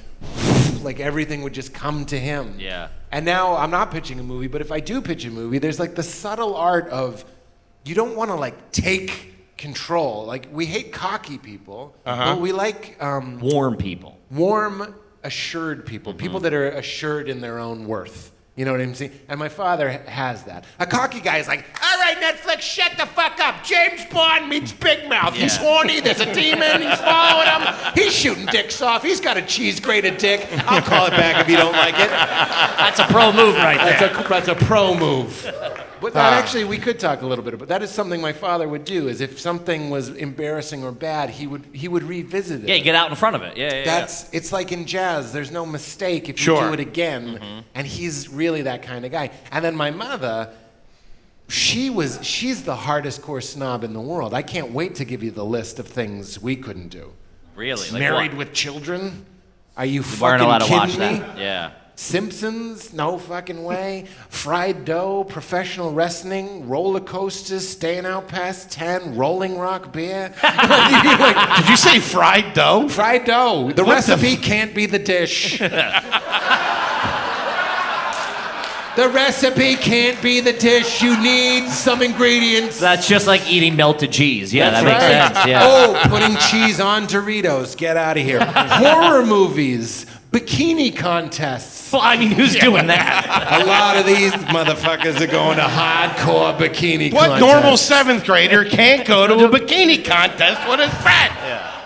[SPEAKER 4] everything would just come to him.
[SPEAKER 2] Yeah.
[SPEAKER 4] And now I'm not pitching a movie, but if I do pitch a movie, there's like the subtle art of you don't want to like take control. Like we hate cocky people, but we like
[SPEAKER 2] warm people.
[SPEAKER 4] Warm, assured people. People that are assured in their own worth. You know what I'm saying? And my father has that. A cocky guy is like, "All right, Netflix, shut the fuck up. James Bond meets Big Mouth. He's horny. There's a demon. He's following him. He's shooting dicks off. He's got a cheese-grated dick. I'll call it back if you don't like it."
[SPEAKER 2] That's a pro move right there.
[SPEAKER 4] That's a pro move. But that actually, we could talk a little bit about. That is something my father would do. Is if something was embarrassing or bad, he would revisit it.
[SPEAKER 2] Yeah, you get out in front of it. Yeah.
[SPEAKER 4] It's like in jazz. There's no mistake if you do it again. And he's really that kind of guy. And then my mother, she's the hardest core snob in the world. I can't wait to give you the list of things we couldn't do.
[SPEAKER 2] Really? Like
[SPEAKER 4] Married
[SPEAKER 2] what?
[SPEAKER 4] with children? Are you
[SPEAKER 2] We
[SPEAKER 4] fucking
[SPEAKER 2] weren't allowed to
[SPEAKER 4] kidding
[SPEAKER 2] watch
[SPEAKER 4] me?
[SPEAKER 2] that. Yeah.
[SPEAKER 4] Simpsons? No fucking way. Fried dough, professional wrestling, roller coasters, staying out past 10, Rolling Rock beer.
[SPEAKER 1] Did you say fried dough?
[SPEAKER 4] Fried dough. The recipe can't be the dish. The recipe can't be the dish. You need some ingredients.
[SPEAKER 2] That's just like eating melted cheese. Yeah,
[SPEAKER 4] That's
[SPEAKER 2] that makes
[SPEAKER 4] right.
[SPEAKER 2] sense. Yeah.
[SPEAKER 4] Oh, putting cheese on Doritos. Get out of here. Horror movies. Bikini contests.
[SPEAKER 2] Well, I mean, who's doing that?
[SPEAKER 4] A lot of these motherfuckers are going to hardcore bikini
[SPEAKER 1] What
[SPEAKER 4] contests.
[SPEAKER 1] normal seventh grader can't go to a bikini contest with his friend?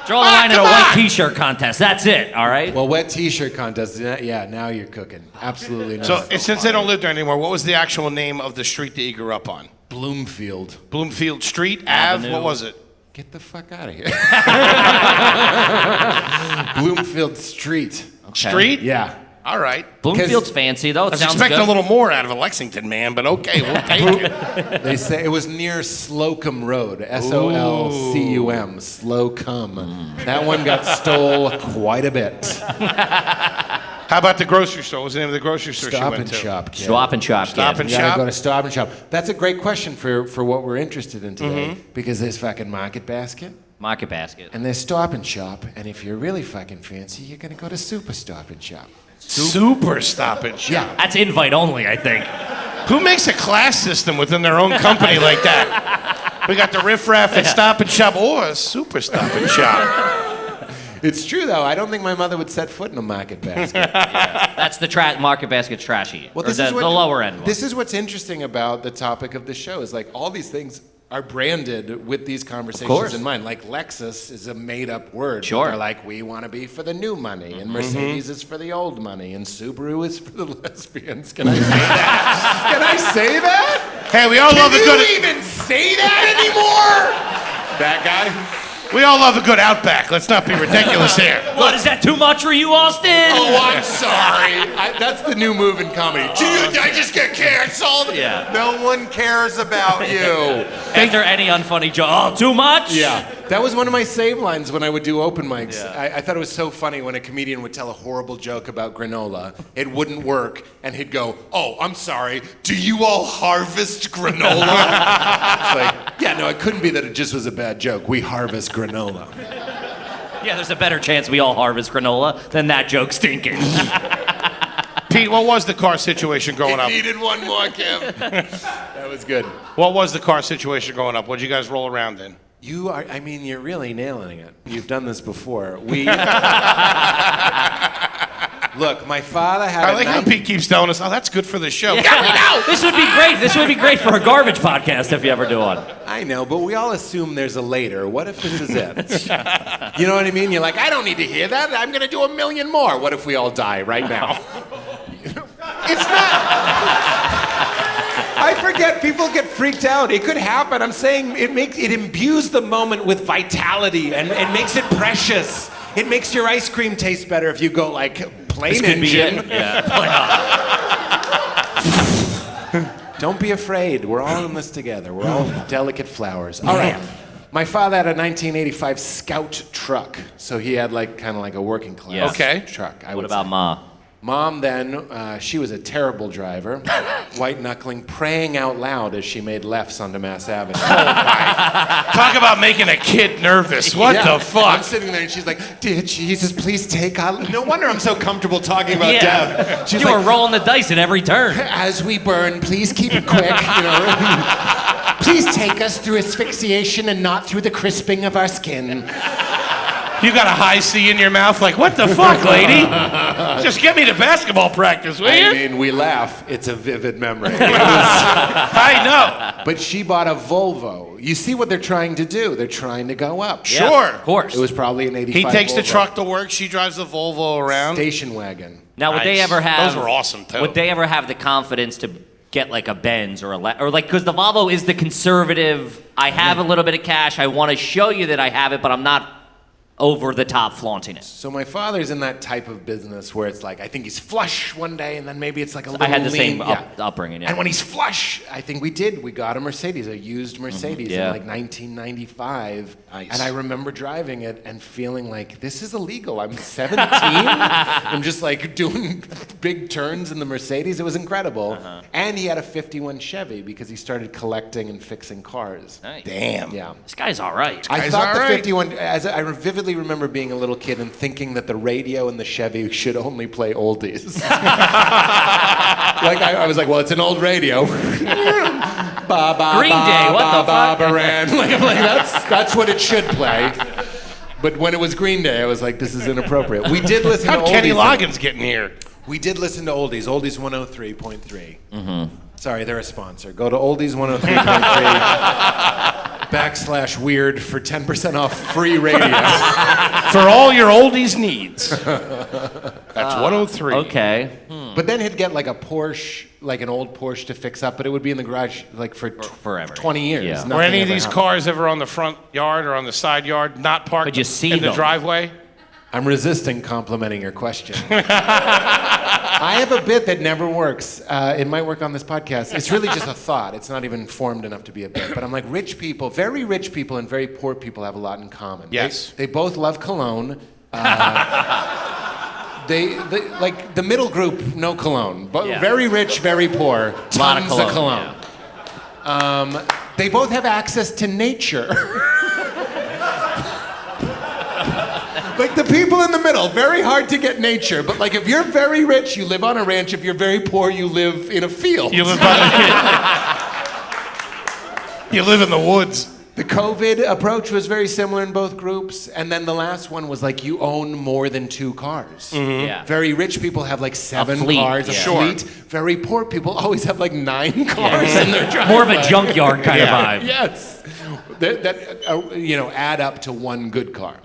[SPEAKER 2] Draw the line at a
[SPEAKER 1] come
[SPEAKER 2] white
[SPEAKER 1] on.
[SPEAKER 2] T-shirt contest. That's it. All right.
[SPEAKER 4] Well, wet T-shirt contest. Yeah, now you're cooking. Absolutely not.
[SPEAKER 1] So since they don't live there anymore, what was the actual name of the street that you grew up on?
[SPEAKER 4] Bloomfield.
[SPEAKER 1] Bloomfield Street,
[SPEAKER 2] Avenue.
[SPEAKER 1] What was it?
[SPEAKER 4] Get the fuck out of here. Bloomfield Street.
[SPEAKER 1] Street?
[SPEAKER 4] Yeah.
[SPEAKER 1] All right.
[SPEAKER 2] Bloomfield's fancy though.
[SPEAKER 1] I
[SPEAKER 2] It
[SPEAKER 1] was
[SPEAKER 2] sounds
[SPEAKER 1] expecting
[SPEAKER 2] good.
[SPEAKER 1] a little more out of a Lexington man, but okay, we'll take it.
[SPEAKER 4] They say it was near Slocum Road. Solcum. Slocum. That one got stole quite a bit.
[SPEAKER 1] How about the grocery store? What was the name of the grocery store she
[SPEAKER 4] Stop
[SPEAKER 1] went
[SPEAKER 4] and
[SPEAKER 1] to?
[SPEAKER 4] Shop. Kid.
[SPEAKER 2] Stop and shop.
[SPEAKER 1] Stop
[SPEAKER 2] kid.
[SPEAKER 1] and
[SPEAKER 4] You gotta
[SPEAKER 1] Shop?
[SPEAKER 4] go to Stop and Shop. That's a great question for what we're interested in today, because there's fucking Market Basket
[SPEAKER 2] Market basket.
[SPEAKER 4] and there's Stop and Shop, and if you're really fucking fancy, you're gonna go to Super Stop and Shop.
[SPEAKER 1] Super Stop and Shop.
[SPEAKER 4] Yeah.
[SPEAKER 2] That's invite only, I think.
[SPEAKER 1] Who makes a class system within their own company like that? We got the Riff Raff at Stop and Shop or Super Stop and Shop.
[SPEAKER 4] It's true though. I don't think my mother would set foot in a Market Basket.
[SPEAKER 2] That's the market basket's trashy.
[SPEAKER 4] Well,
[SPEAKER 2] Or the lower end one.
[SPEAKER 4] This is what's interesting about the topic of the show is like all these things are branded with these
[SPEAKER 5] course.
[SPEAKER 4] conversations in mind. Like Lexus is a made-up word.
[SPEAKER 5] Sure.
[SPEAKER 4] They're like, we want to be for the new money, and Mercedes is for the old money, and Subaru is for the lesbians. Can I say that? Can I say that?
[SPEAKER 1] Hey, we all love a
[SPEAKER 4] Can
[SPEAKER 1] good.
[SPEAKER 4] you even say that anymore? That guy?
[SPEAKER 1] We all love a good Outback. Let's not be ridiculous here.
[SPEAKER 5] What, is that too much for you, Austin?
[SPEAKER 4] Oh, I'm sorry. That's the new move in comedy. Dude, I just get canceled.
[SPEAKER 5] Yeah.
[SPEAKER 4] No one cares about you.
[SPEAKER 5] After any unfunny joke. Oh, too much?
[SPEAKER 4] Yeah. That was one of my save lines when I would do open mics.
[SPEAKER 5] Yeah.
[SPEAKER 4] I thought it was so funny when a comedian would tell a horrible joke about granola. It wouldn't work, and he'd go, "Oh, I'm sorry. Do you all harvest granola?" It's like, yeah, no, it couldn't be that it just was a bad joke. We harvest granola.
[SPEAKER 5] Yeah, there's a better chance we all harvest granola than that joke stinking.
[SPEAKER 1] Pete, what was the car situation growing up?
[SPEAKER 4] Needed one more, Kim. That was good.
[SPEAKER 1] What was the car situation growing up? What'd you guys roll around in?
[SPEAKER 4] You are, I mean, you're really nailing it. You've done this before. Look, my father had
[SPEAKER 1] I like how Pete keeps telling us, oh, that's good for the show. Yeah, we know.
[SPEAKER 5] This would be great. This would be great for a garbage podcast if you ever do one.
[SPEAKER 4] I know, but we all assume there's a later. What if this is it? You know what I mean? You're like, I don't need to hear that. I'm going to do 1,000,000 more. What if we all die right now? It's not... I forget. People get freaked out. It could happen. I'm saying it imbues the moment with vitality and it makes it precious. It makes your ice cream taste better if you go like plain engine.
[SPEAKER 5] Yeah.
[SPEAKER 4] Don't be afraid. We're all in this together. We're all delicate flowers. All right. My father had a 1985 Scout truck, so he had like kind of like a working class
[SPEAKER 5] Yeah.
[SPEAKER 1] Okay.
[SPEAKER 4] truck.
[SPEAKER 5] What about Ma?
[SPEAKER 4] Mom then, she was a terrible driver, white knuckling, praying out loud as she made lefts onto Mass Avenue.
[SPEAKER 1] Talk about making a kid nervous. What
[SPEAKER 4] Yeah.
[SPEAKER 1] the
[SPEAKER 4] I'm
[SPEAKER 1] fuck?
[SPEAKER 4] sitting there and she's like, "Dear Jesus, please take our..." No wonder I'm so comfortable talking about
[SPEAKER 5] Yeah.
[SPEAKER 4] Deb. She's
[SPEAKER 5] You were
[SPEAKER 4] like,
[SPEAKER 5] rolling the dice at every turn.
[SPEAKER 4] "As we burn, please keep it quick, you know. Please take us through asphyxiation and not through the crisping of our skin."
[SPEAKER 1] You got a high C in your mouth like, what the fuck, lady? Just get me to basketball practice, will
[SPEAKER 4] I
[SPEAKER 1] you?
[SPEAKER 4] mean, we laugh. It's a vivid memory.
[SPEAKER 1] I know.
[SPEAKER 4] But she bought a Volvo. You see what they're trying to do? They're trying to go up.
[SPEAKER 1] Sure.
[SPEAKER 5] Yeah, of course.
[SPEAKER 4] It was probably an 85
[SPEAKER 1] He takes the
[SPEAKER 4] Volvo.
[SPEAKER 1] truck to work. She drives the Volvo around.
[SPEAKER 4] Station wagon.
[SPEAKER 5] Now, would they
[SPEAKER 1] Nice.
[SPEAKER 5] ever have...
[SPEAKER 1] Those were awesome, too.
[SPEAKER 5] Would they ever have the confidence to get like a Benz or or like, because the Volvo is the conservative, I have a little bit of cash, I want to show you that I have it, but I'm not over the top flaunting it.
[SPEAKER 4] So my father's in that type of business where it's like, I think he's flush one day, and then maybe it's like a little
[SPEAKER 5] I had the
[SPEAKER 4] lean.
[SPEAKER 5] same upbringing, yeah.
[SPEAKER 4] And when he's flush, I think we got a Mercedes, a used Mercedes
[SPEAKER 5] Yeah.
[SPEAKER 4] in like 1995.
[SPEAKER 1] Nice.
[SPEAKER 4] And I remember driving it and feeling like, this is illegal. I'm 17. I'm just like doing big turns in the Mercedes. It was incredible. And he had a 51 Chevy because he started collecting and fixing cars.
[SPEAKER 5] Nice.
[SPEAKER 1] Damn.
[SPEAKER 4] Yeah.
[SPEAKER 5] This guy's all right.
[SPEAKER 4] I
[SPEAKER 1] Guy's
[SPEAKER 4] thought the
[SPEAKER 1] all right.
[SPEAKER 4] 51, as I vividly remember being a little kid and thinking that the radio in the Chevy should only play oldies. Like I was like, well, it's an old radio. Green
[SPEAKER 5] Day, what the fuck?
[SPEAKER 4] Like, I'm like, that's what it should play. But when it was Green Day, I was like, this is inappropriate. We did listen to
[SPEAKER 1] How'd
[SPEAKER 4] oldies.
[SPEAKER 1] Kenny Loggins get in here?
[SPEAKER 4] We did listen to oldies. Oldies 103.3. Sorry, they're a sponsor. Go to oldies 103.3 / weird for 10% off free radio.
[SPEAKER 1] For all your oldies needs. That's 103.
[SPEAKER 5] Okay.
[SPEAKER 4] But then he'd get like a Porsche, like an old Porsche to fix up, but it would be in the garage like for
[SPEAKER 5] forever.
[SPEAKER 4] 20 years.
[SPEAKER 5] Yeah.
[SPEAKER 4] Nothing
[SPEAKER 1] Were any of
[SPEAKER 4] ever
[SPEAKER 1] these
[SPEAKER 4] happened.
[SPEAKER 1] cars ever on the front yard or on the side yard, not parked
[SPEAKER 5] Could you see
[SPEAKER 1] in the
[SPEAKER 5] them?
[SPEAKER 1] driveway?
[SPEAKER 4] I'm resisting complimenting your question. I have a bit that never works. It might work on this podcast. It's really just a thought. It's not even formed enough to be a bit. But I'm like, rich people, very rich people and very poor people have a lot in common.
[SPEAKER 1] Yes.
[SPEAKER 4] They both love cologne. They like the middle group, no cologne. But
[SPEAKER 5] Yeah.
[SPEAKER 4] very rich, very poor, tons
[SPEAKER 5] Lot of
[SPEAKER 4] of
[SPEAKER 5] cologne,
[SPEAKER 4] cologne. They both have access to nature. Like the people in the middle, very hard to get nature. But like if you're very rich, you live on a ranch. If you're very poor, you live in a field.
[SPEAKER 1] You live by the You live in the woods.
[SPEAKER 4] The COVID approach was very similar in both groups. And then the last one was like you own more than 2 cars.
[SPEAKER 5] Yeah.
[SPEAKER 4] Very rich people have like 7
[SPEAKER 5] fleet,
[SPEAKER 4] cars, a
[SPEAKER 5] yeah.
[SPEAKER 4] fleet. Very poor people always have like 9 cars in their driveway.
[SPEAKER 5] More of a junkyard kind of vibe.
[SPEAKER 4] Yes. That add up to one good car.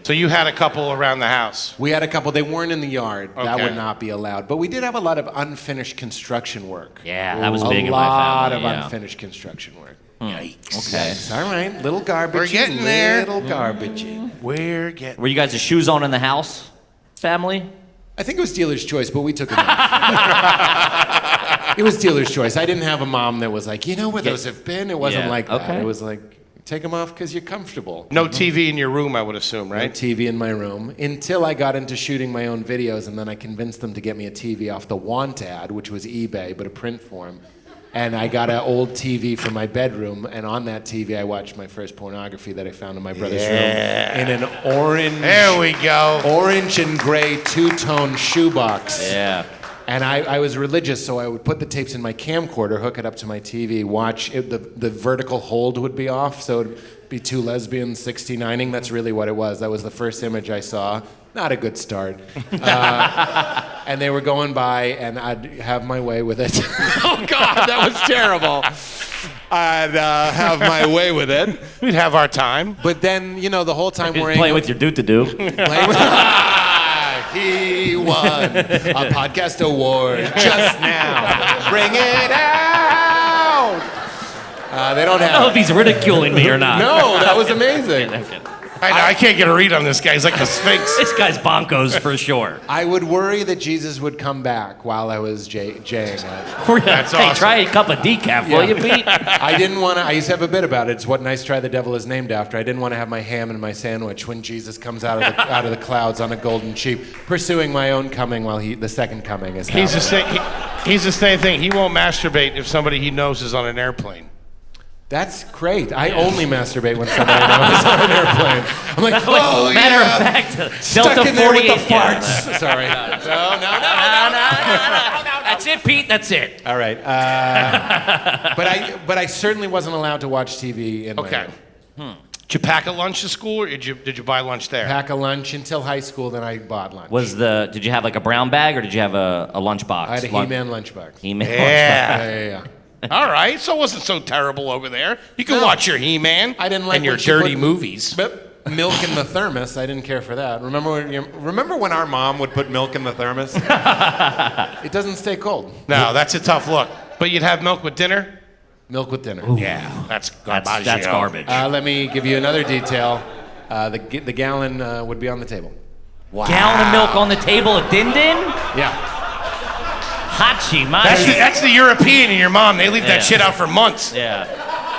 [SPEAKER 1] So you had a couple around the house.
[SPEAKER 4] We had a couple. They weren't in the yard. That
[SPEAKER 1] Okay.
[SPEAKER 4] would not be allowed. But we did have a lot of unfinished construction work.
[SPEAKER 5] Yeah, that was big in my
[SPEAKER 4] A lot
[SPEAKER 5] family.
[SPEAKER 4] of
[SPEAKER 5] yeah.
[SPEAKER 4] unfinished construction work.
[SPEAKER 1] Yikes.
[SPEAKER 5] Okay.
[SPEAKER 4] It's all right. Little garbage.
[SPEAKER 1] We're getting there.
[SPEAKER 4] Little garbage.
[SPEAKER 1] We're getting.
[SPEAKER 5] Were you guys' shoes on in the house, family?
[SPEAKER 4] I think it was dealer's choice, but we took it off. It was dealer's choice. I didn't have a mom that was like, you know where those have been? It wasn't
[SPEAKER 5] Yeah.
[SPEAKER 4] like that.
[SPEAKER 5] Okay.
[SPEAKER 4] It was like, take them off because you're comfortable.
[SPEAKER 1] No TV in your room, I would assume,
[SPEAKER 4] No
[SPEAKER 1] right?
[SPEAKER 4] TV in my room until I got into shooting my own videos, and then I convinced them to get me a TV off the Want ad, which was eBay, but a print form. And I got an old TV for my bedroom, and on that TV I watched my first pornography that I found in my brother's room in an orange,
[SPEAKER 1] There we go.
[SPEAKER 4] orange and gray 2-tone shoebox.
[SPEAKER 5] Yeah.
[SPEAKER 4] And I was religious, so I would put the tapes in my camcorder, hook it up to my TV, watch it. The vertical hold would be off, so it'd be 2 lesbians 69ing. That's really what it was. That was the first image I saw. Not a good start. And they were going by, and I'd have my way with it. Oh, God, that was terrible. I'd have my way with it.
[SPEAKER 1] We'd have our time.
[SPEAKER 4] But then, the whole time we're
[SPEAKER 5] Playing with your do-to-do.
[SPEAKER 4] He won a podcast award just now. Bring it out. They don't
[SPEAKER 5] I don't know if
[SPEAKER 4] have.
[SPEAKER 5] he's ridiculing me or not.
[SPEAKER 4] No, that was amazing.
[SPEAKER 1] I can't get a read on this guy. He's like the Sphinx.
[SPEAKER 5] This guy's bonkos for sure.
[SPEAKER 4] I would worry that Jesus would come back while I was jaying it.
[SPEAKER 1] That's
[SPEAKER 5] Hey,
[SPEAKER 1] awesome.
[SPEAKER 5] try a cup of decaf, will you, Pete?
[SPEAKER 4] I didn't want to. I used to have a bit about it. It's what Nice Try the Devil is named after. I didn't want to have my ham in my sandwich when Jesus comes out of the clouds on a golden sheep, pursuing my own coming while the second coming is
[SPEAKER 1] He's
[SPEAKER 4] happening.
[SPEAKER 1] he's the same thing. He won't masturbate if somebody he knows is on an airplane.
[SPEAKER 4] That's great. I only masturbate when somebody knows on an airplane. I'm like, oh,
[SPEAKER 5] Matter
[SPEAKER 4] yeah.
[SPEAKER 5] of fact,
[SPEAKER 4] Stuck
[SPEAKER 5] Delta
[SPEAKER 4] in there with the
[SPEAKER 5] 48. Yeah.
[SPEAKER 4] farts. Sorry. No.
[SPEAKER 5] That's it, Pete. That's it.
[SPEAKER 4] All right. But I certainly wasn't allowed to watch TV in my
[SPEAKER 1] Okay.
[SPEAKER 4] room.
[SPEAKER 1] Did you pack a lunch to school, or did you buy lunch there?
[SPEAKER 4] Pack a lunch until high school, then I bought lunch.
[SPEAKER 5] Did you have like a brown bag or did you have a lunch box?
[SPEAKER 4] I had a He-Man lunchbox.
[SPEAKER 5] He-Man.
[SPEAKER 1] Yeah.
[SPEAKER 4] Yeah.
[SPEAKER 1] All right. So it wasn't so terrible over there. You can watch your He-Man.
[SPEAKER 4] I didn't like
[SPEAKER 1] and your
[SPEAKER 4] when she
[SPEAKER 1] dirty
[SPEAKER 4] put-
[SPEAKER 1] movies.
[SPEAKER 4] But milk in the thermos, I didn't care for that. Remember when our mom would put milk in the thermos? It doesn't stay cold.
[SPEAKER 1] No, that's a tough look. But you'd have milk with dinner?
[SPEAKER 4] Milk with dinner.
[SPEAKER 1] Yeah, that's
[SPEAKER 5] That's
[SPEAKER 1] garbaggio.
[SPEAKER 5] garbage.
[SPEAKER 4] Let me give you another detail. The gallon would be on the table.
[SPEAKER 5] Gallon of milk on the table at Din Din?
[SPEAKER 4] Yeah.
[SPEAKER 5] Hachi, my.
[SPEAKER 1] That's the European in your mom. They leave
[SPEAKER 5] Yeah.
[SPEAKER 1] that shit out for months.
[SPEAKER 5] Yeah.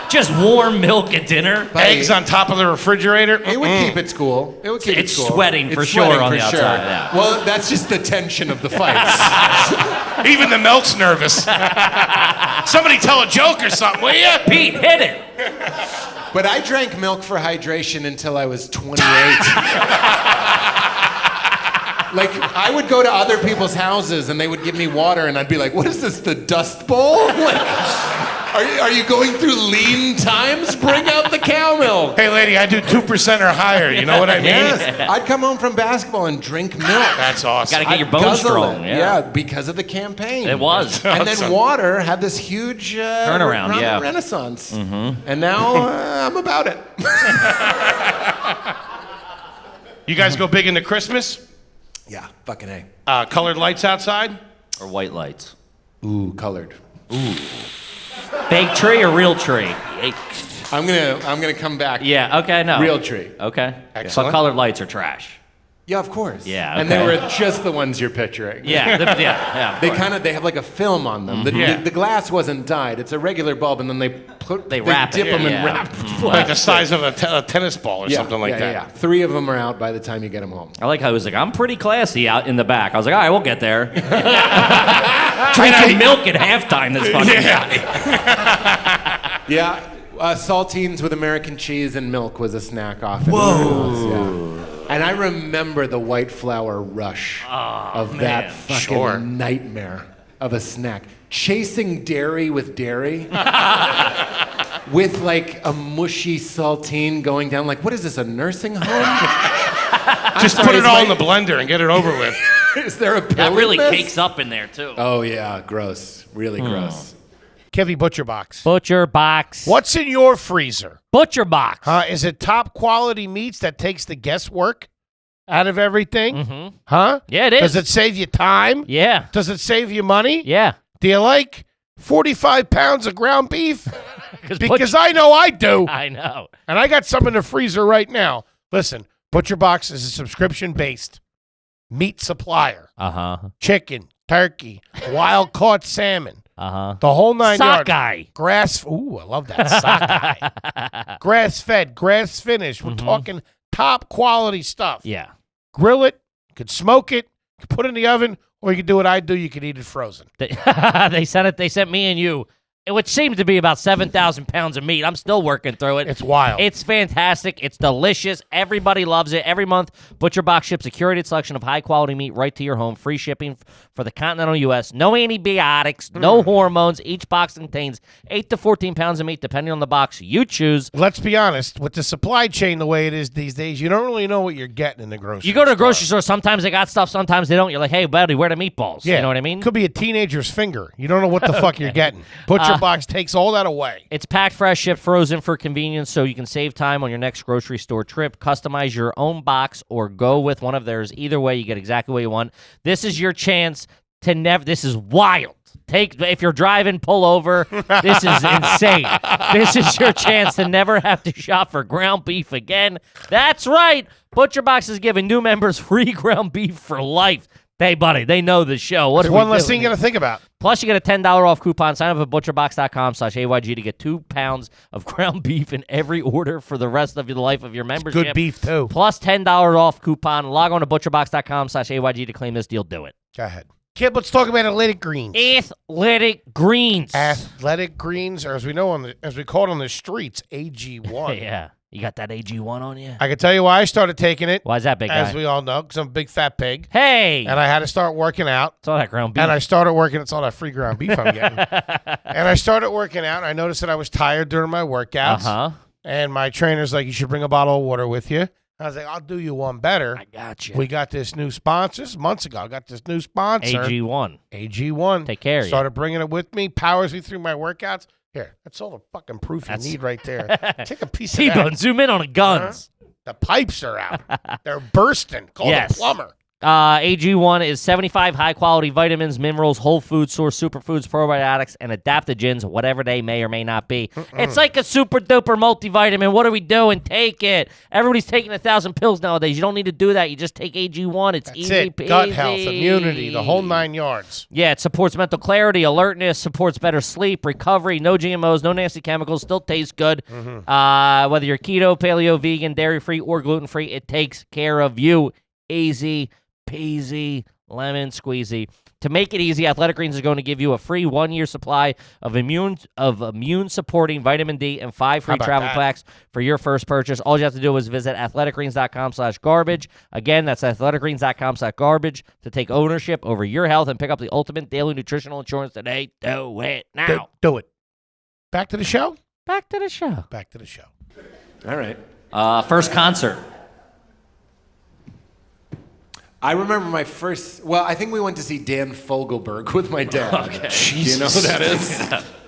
[SPEAKER 5] Just warm milk at dinner?
[SPEAKER 1] Eggs on top of the refrigerator.
[SPEAKER 4] It would keep it cool. It would keep
[SPEAKER 5] It's
[SPEAKER 4] it cool.
[SPEAKER 5] sweating for sure
[SPEAKER 4] sweating
[SPEAKER 5] on
[SPEAKER 4] for
[SPEAKER 5] the outside, yeah.
[SPEAKER 4] Well, that's just the tension of the fights.
[SPEAKER 1] Even the milk's nervous. Somebody tell a joke or something, will you?
[SPEAKER 5] Pete, hit it.
[SPEAKER 4] But I drank milk for hydration until I was 28. Like, I would go to other people's houses and they would give me water and I'd be like, what is this, the Dust Bowl? Like, are you going through lean times? Bring out the cow milk.
[SPEAKER 1] Hey, lady, I do 2% or higher. You know what I mean?
[SPEAKER 4] Yes. I'd come home from basketball and drink milk.
[SPEAKER 1] That's awesome.
[SPEAKER 5] Gotta get your
[SPEAKER 4] I'd
[SPEAKER 5] bones
[SPEAKER 4] guzzle
[SPEAKER 5] strong.
[SPEAKER 4] it.
[SPEAKER 5] Yeah.
[SPEAKER 4] Because of the campaign.
[SPEAKER 5] It was.
[SPEAKER 4] And
[SPEAKER 1] Awesome.
[SPEAKER 4] then water had this huge
[SPEAKER 5] Turnaround, yeah.
[SPEAKER 4] renaissance. Mm-hmm. And now I'm about it.
[SPEAKER 1] You guys go big into Christmas?
[SPEAKER 4] Yeah, fucking A.
[SPEAKER 1] Colored lights outside?
[SPEAKER 5] Or white lights.
[SPEAKER 4] Ooh, colored.
[SPEAKER 5] Fake tree or real tree?
[SPEAKER 4] I'm gonna come back.
[SPEAKER 5] Yeah, okay, no.
[SPEAKER 4] Real tree.
[SPEAKER 5] Okay.
[SPEAKER 1] Excellent.
[SPEAKER 5] But colored lights are trash.
[SPEAKER 4] Yeah, of course.
[SPEAKER 5] Yeah,
[SPEAKER 4] And they
[SPEAKER 5] okay.
[SPEAKER 4] were just the ones you're picturing.
[SPEAKER 5] Yeah, yeah.
[SPEAKER 4] They have like a film on them.
[SPEAKER 1] Yeah.
[SPEAKER 4] The glass wasn't dyed. It's a regular bulb, and then they
[SPEAKER 5] wrap it,
[SPEAKER 4] dip them
[SPEAKER 5] yeah.
[SPEAKER 4] and wrap.
[SPEAKER 1] Like the size of a tennis ball or something like that.
[SPEAKER 4] Yeah. 3 of them are out by the time you get them home.
[SPEAKER 5] I like how he was like, I'm pretty classy out in the back. I was like, all right, we'll get there. Drinking milk at halftime, this fucking guy.
[SPEAKER 4] Yeah, saltines with American cheese and milk was a snack often. Whoa. And I remember the white flour rush of that fucking nightmare of a snack. Chasing dairy with dairy. with like a mushy saltine going down. Like, what is this, a nursing home?
[SPEAKER 1] Just put it all in the blender and get it over with.
[SPEAKER 4] Is there a pill
[SPEAKER 5] That really
[SPEAKER 4] in this?
[SPEAKER 5] cakes up in there too.
[SPEAKER 4] Oh yeah, gross. Really gross.
[SPEAKER 6] Kevy, Butcher Box.
[SPEAKER 2] Butcher Box.
[SPEAKER 6] What's in your freezer?
[SPEAKER 2] Butcher Box.
[SPEAKER 6] Is it top quality meats that takes the guesswork out of everything?
[SPEAKER 2] Mm-hmm.
[SPEAKER 6] Huh?
[SPEAKER 2] Yeah, it is.
[SPEAKER 6] Does it save you time?
[SPEAKER 2] Yeah.
[SPEAKER 6] Does it save you money?
[SPEAKER 2] Yeah.
[SPEAKER 6] Do you like 45 pounds of ground beef? Because
[SPEAKER 2] Butcher-
[SPEAKER 6] I know I do.
[SPEAKER 2] I know.
[SPEAKER 6] And I got some in the freezer right now. Listen, Butcher Box is a subscription-based meat supplier.
[SPEAKER 2] Uh-huh.
[SPEAKER 6] Chicken, turkey, wild-caught salmon,
[SPEAKER 2] Uh-huh.
[SPEAKER 6] the whole 9 yards.
[SPEAKER 2] Sockeye.
[SPEAKER 6] Grass. Ooh, I love that sockeye. Grass-fed, grass-finished. We're talking top-quality stuff.
[SPEAKER 2] Yeah.
[SPEAKER 6] Grill it. You could smoke it. You could put it in the oven, or you could do what I do. You could eat it frozen.
[SPEAKER 2] They sent me and you, which seems to be about 7,000 pounds of meat. I'm still working through it.
[SPEAKER 6] It's wild.
[SPEAKER 2] It's fantastic. It's delicious. Everybody loves it. Every month, Butcher Box ships a curated selection of high-quality meat right to your home. Free shipping for the continental U.S. No antibiotics, no hormones. Each box contains 8 to 14 pounds of meat, depending on the box you choose.
[SPEAKER 6] Let's be honest. With the supply chain the way it is these days, you don't really know what you're getting in the grocery store.
[SPEAKER 2] You go to a grocery store, sometimes they got stuff, sometimes they don't. You're like, hey, buddy, where are the meatballs?
[SPEAKER 6] Yeah.
[SPEAKER 2] You know what I mean?
[SPEAKER 6] Could be a teenager's finger. You don't know what the fuck you're getting. Butcher Box takes all that away.
[SPEAKER 2] It's packed fresh, shipped frozen for convenience, so you can save time on your next grocery store trip. Customize your own box or go with one of theirs. Either way, you get exactly what you want. This is your chance to never. This is wild. If you're driving, pull over. This is insane. This is your chance to never have to shop for ground beef again. That's right. Butcher Box is giving new members free ground beef for life. Hey, buddy, they know the show. What
[SPEAKER 6] It's
[SPEAKER 2] are we
[SPEAKER 6] one less
[SPEAKER 2] doing
[SPEAKER 6] thing you got to think about.
[SPEAKER 2] Plus, you get a $10 off coupon. Sign up at butcherbox.com/AYG to get 2 pounds of ground beef in every order for the rest of the life of your membership.
[SPEAKER 6] Good beef, too.
[SPEAKER 2] Plus $10 off coupon. Log on to butcherbox.com/AYG to claim this deal. Do it.
[SPEAKER 6] Go ahead. Kid, let's talk about athletic greens.
[SPEAKER 2] Athletic Greens.
[SPEAKER 6] Athletic greens, or as we know as we call it on the streets, AG1.
[SPEAKER 2] Yeah. You got that AG1 on you?
[SPEAKER 6] I can tell you why I started taking it.
[SPEAKER 2] Why is that, big guy?
[SPEAKER 6] As we all know, because I'm a big fat pig.
[SPEAKER 2] Hey!
[SPEAKER 6] And I had to start working out.
[SPEAKER 2] It's all that ground beef.
[SPEAKER 6] And I started working. It's all that free ground beef I'm getting. And I started working out. And I noticed that I was tired during my workouts.
[SPEAKER 2] Uh-huh.
[SPEAKER 6] And my trainer's like, you should bring a bottle of water with you. I was like, I'll do you one better.
[SPEAKER 2] I got you.
[SPEAKER 6] We got this new sponsor. This is months ago. I got this new sponsor.
[SPEAKER 2] AG1.
[SPEAKER 6] AG1.
[SPEAKER 2] Take care of you.
[SPEAKER 6] Started bringing it with me. Powers me through my workouts. Here, that's all the fucking proof you need right there. Take a piece of
[SPEAKER 2] T-Bone,
[SPEAKER 6] that.
[SPEAKER 2] zoom in on the guns.
[SPEAKER 6] The pipes are out. They're bursting. Call the plumber.
[SPEAKER 2] AG1 is 75 high-quality vitamins, minerals, whole food source, superfoods, probiotics, and adaptogens, whatever they may or may not be. It's like a super-duper multivitamin. What are we doing? Take it. Everybody's taking 1,000 pills nowadays. You don't need to do that. You just take AG1. It's
[SPEAKER 6] That's
[SPEAKER 2] easy
[SPEAKER 6] it.
[SPEAKER 2] peasy.
[SPEAKER 6] Gut health, immunity, the whole 9 yards.
[SPEAKER 2] Yeah, it supports mental clarity, alertness, supports better sleep, recovery, no GMOs, no nasty chemicals, still tastes good. Whether you're keto, paleo, vegan, dairy-free, or gluten-free, it takes care of you. Easy peasy, lemon squeezy. To make it easy, Athletic Greens is going to give you a free 1-year supply of immune-supporting vitamin D and 5 free travel packs for your first purchase. All you have to do is visit athleticgreens.com/garbage. Again, that's athleticgreens.com/garbage to take ownership over your health and pick up the ultimate daily nutritional insurance today. Do it now.
[SPEAKER 6] Do it. Back to the show?
[SPEAKER 2] Back to the show.
[SPEAKER 6] Back to the show.
[SPEAKER 4] All right.
[SPEAKER 5] First concert.
[SPEAKER 4] I remember my first. Well, I think we went to see Dan Fogelberg with my dad.
[SPEAKER 5] Okay.
[SPEAKER 4] Do you know who that is?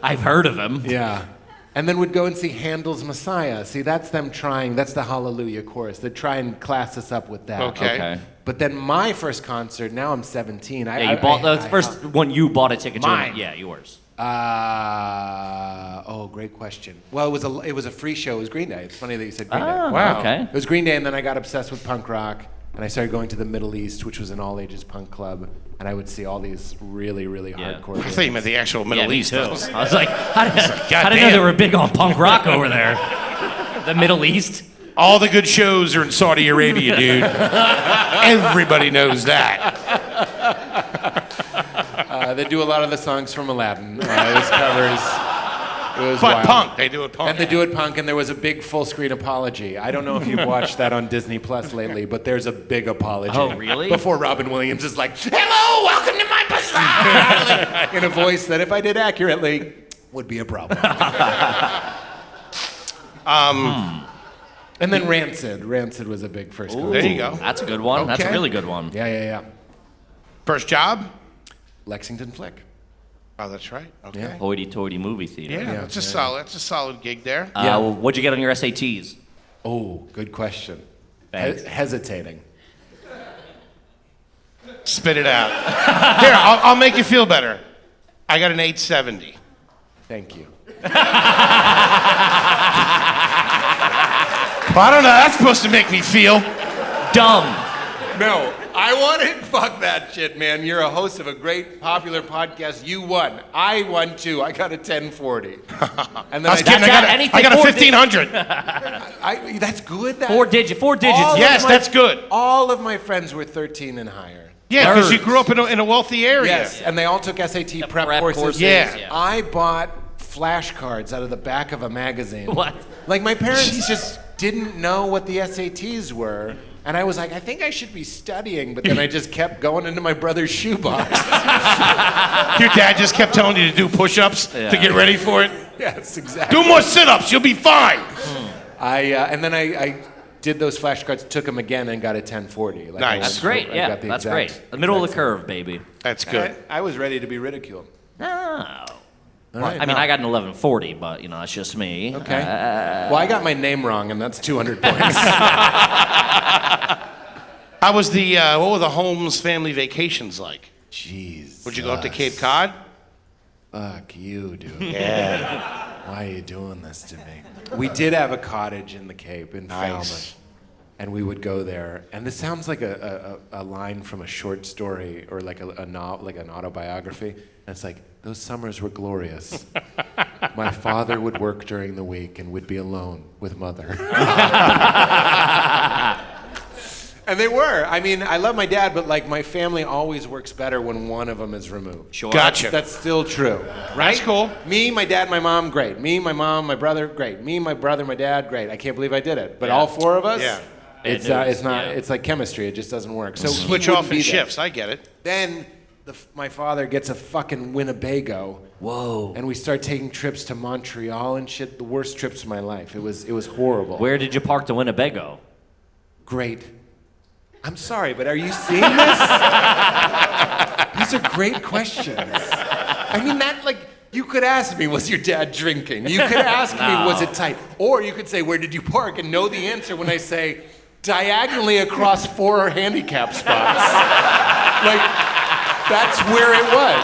[SPEAKER 5] I've heard of him.
[SPEAKER 4] Yeah. And then we'd go and see Handel's Messiah. See, that's them trying. That's the Hallelujah chorus. They try and class us up with that.
[SPEAKER 1] Okay.
[SPEAKER 4] But then my first concert. Now I'm 17.
[SPEAKER 5] Yeah, you bought the first one you bought a ticket to.
[SPEAKER 4] Mine.
[SPEAKER 5] Yeah, yours.
[SPEAKER 4] Great question. Well, it was a free show. It was Green Day. It's funny that you said Green Day.
[SPEAKER 1] Wow.
[SPEAKER 5] Okay.
[SPEAKER 4] It was Green Day, and then I got obsessed with punk rock, and I started going to the Middle East, which was an all-ages punk club, and I would see all these really, really hardcore.
[SPEAKER 1] I thought you meant the actual Middle
[SPEAKER 5] me
[SPEAKER 1] East.
[SPEAKER 5] too.
[SPEAKER 1] I
[SPEAKER 5] I was like, I didn't know
[SPEAKER 1] damn.
[SPEAKER 5] they were big on punk rock over there. The Middle East.
[SPEAKER 1] All the good shows are in Saudi Arabia, dude. Everybody knows that.
[SPEAKER 4] They do a lot of the songs from Aladdin. It was covers. It was
[SPEAKER 1] But
[SPEAKER 4] wild.
[SPEAKER 1] punk, they do it punk.
[SPEAKER 4] And they do it punk, and there was a big full-screen apology. I don't know if you've watched that on Disney Plus lately, but there's a big apology.
[SPEAKER 5] Oh, really?
[SPEAKER 4] Before Robin Williams is like, "Hello, welcome to my bazaar," in a voice that, if I did accurately, would be a problem. And then Rancid. Rancid was a big first
[SPEAKER 5] Ooh,
[SPEAKER 4] concert.
[SPEAKER 1] There you go.
[SPEAKER 5] That's a good one. That's a
[SPEAKER 1] Okay.
[SPEAKER 5] really good one.
[SPEAKER 4] Yeah.
[SPEAKER 1] First job?
[SPEAKER 4] Lexington Flick.
[SPEAKER 1] Oh, that's right. Okay.
[SPEAKER 4] Yeah.
[SPEAKER 5] Hoity-toity movie theater.
[SPEAKER 1] Yeah, that's a solid. That's a solid gig there.
[SPEAKER 4] Yeah.
[SPEAKER 5] Well, what'd you get on your SATs?
[SPEAKER 4] Oh, good question.
[SPEAKER 5] Thanks.
[SPEAKER 4] Hesitating.
[SPEAKER 1] Spit it out. Here, I'll make you feel better. I got an 870.
[SPEAKER 4] Thank you.
[SPEAKER 1] Well, I don't know. That's supposed to make me feel.
[SPEAKER 5] Dumb.
[SPEAKER 4] No, I wanted. Fuck that shit, man. You're a host of a great popular podcast. You won. I won too. I got a 1040. And then
[SPEAKER 1] I was kidding.
[SPEAKER 5] That's
[SPEAKER 1] I got a
[SPEAKER 5] anything
[SPEAKER 1] 1500.
[SPEAKER 4] that's good. That,
[SPEAKER 5] Four digits.
[SPEAKER 4] all
[SPEAKER 1] Yes,
[SPEAKER 4] of my-
[SPEAKER 1] that's good.
[SPEAKER 4] All of my friends were 13 and higher.
[SPEAKER 1] Yeah, because you
[SPEAKER 5] Nerds.
[SPEAKER 1] grew up in a wealthy area.
[SPEAKER 4] Yes, and they all took SAT prep
[SPEAKER 5] prep
[SPEAKER 4] courses.
[SPEAKER 5] courses,
[SPEAKER 1] Yeah.
[SPEAKER 4] I bought flashcards out of the back of a magazine.
[SPEAKER 5] What?
[SPEAKER 4] Like my parents just didn't know what the SATs were. And I was like, I think I should be studying, but then I just kept going into my brother's shoebox.
[SPEAKER 1] Your dad just kept telling you to do push-ups to get ready for it.
[SPEAKER 4] Yes, exactly.
[SPEAKER 1] Do more sit-ups. You'll be fine.
[SPEAKER 4] And then I did those flashcards, took them again, and got a 1040. Like,
[SPEAKER 1] Nice.
[SPEAKER 5] That's great.
[SPEAKER 4] I
[SPEAKER 5] Yeah,
[SPEAKER 4] got the
[SPEAKER 5] that's
[SPEAKER 4] exact-
[SPEAKER 5] great. The middle of the curve, baby.
[SPEAKER 1] That's good.
[SPEAKER 4] I was ready to be ridiculed.
[SPEAKER 5] Oh.
[SPEAKER 4] All right,
[SPEAKER 5] I mean, I got an 1140, but you know, that's just me.
[SPEAKER 4] Okay. Well, I got my name wrong, and that's 200 points.
[SPEAKER 1] How was what were the Holmes family vacations like?
[SPEAKER 4] Jeez.
[SPEAKER 1] Would you go up to Cape Cod?
[SPEAKER 4] Fuck you, dude. Yeah. Why are you doing this to me? We did have a cottage in the Cape in Falmouth. And we would go there. And this sounds like a line from a short story or like an autobiography. And it's like, those summers were glorious. My father would work during the week and would be alone with mother. And they were. I mean, I love my dad, but like my family always works better when one of them is removed.
[SPEAKER 5] Sure.
[SPEAKER 1] Gotcha.
[SPEAKER 4] That's still true, right?
[SPEAKER 1] That's cool.
[SPEAKER 4] Me, my dad, my mom, great. Me, my mom, my brother, great. Me, my brother, my dad, great. I can't believe I did it. But all four of us,
[SPEAKER 1] Yeah.
[SPEAKER 4] it's not. It's like chemistry. It just doesn't work. So he
[SPEAKER 1] Switch
[SPEAKER 4] wouldn't
[SPEAKER 1] off
[SPEAKER 4] be
[SPEAKER 1] in
[SPEAKER 4] there.
[SPEAKER 1] shifts. I get it.
[SPEAKER 4] Then my father gets a fucking Winnebago.
[SPEAKER 5] Whoa.
[SPEAKER 4] And we start taking trips to Montreal and shit. The worst trips of my life. It was horrible.
[SPEAKER 5] Where did you park the Winnebago?
[SPEAKER 4] Great. I'm sorry, but are you seeing this? These are great questions. I mean, you could ask me, was your dad drinking? You could ask me, was it tight? Or you could say, where did you park? And know the answer when I say, diagonally across 4 handicap spots. Like, that's where it was.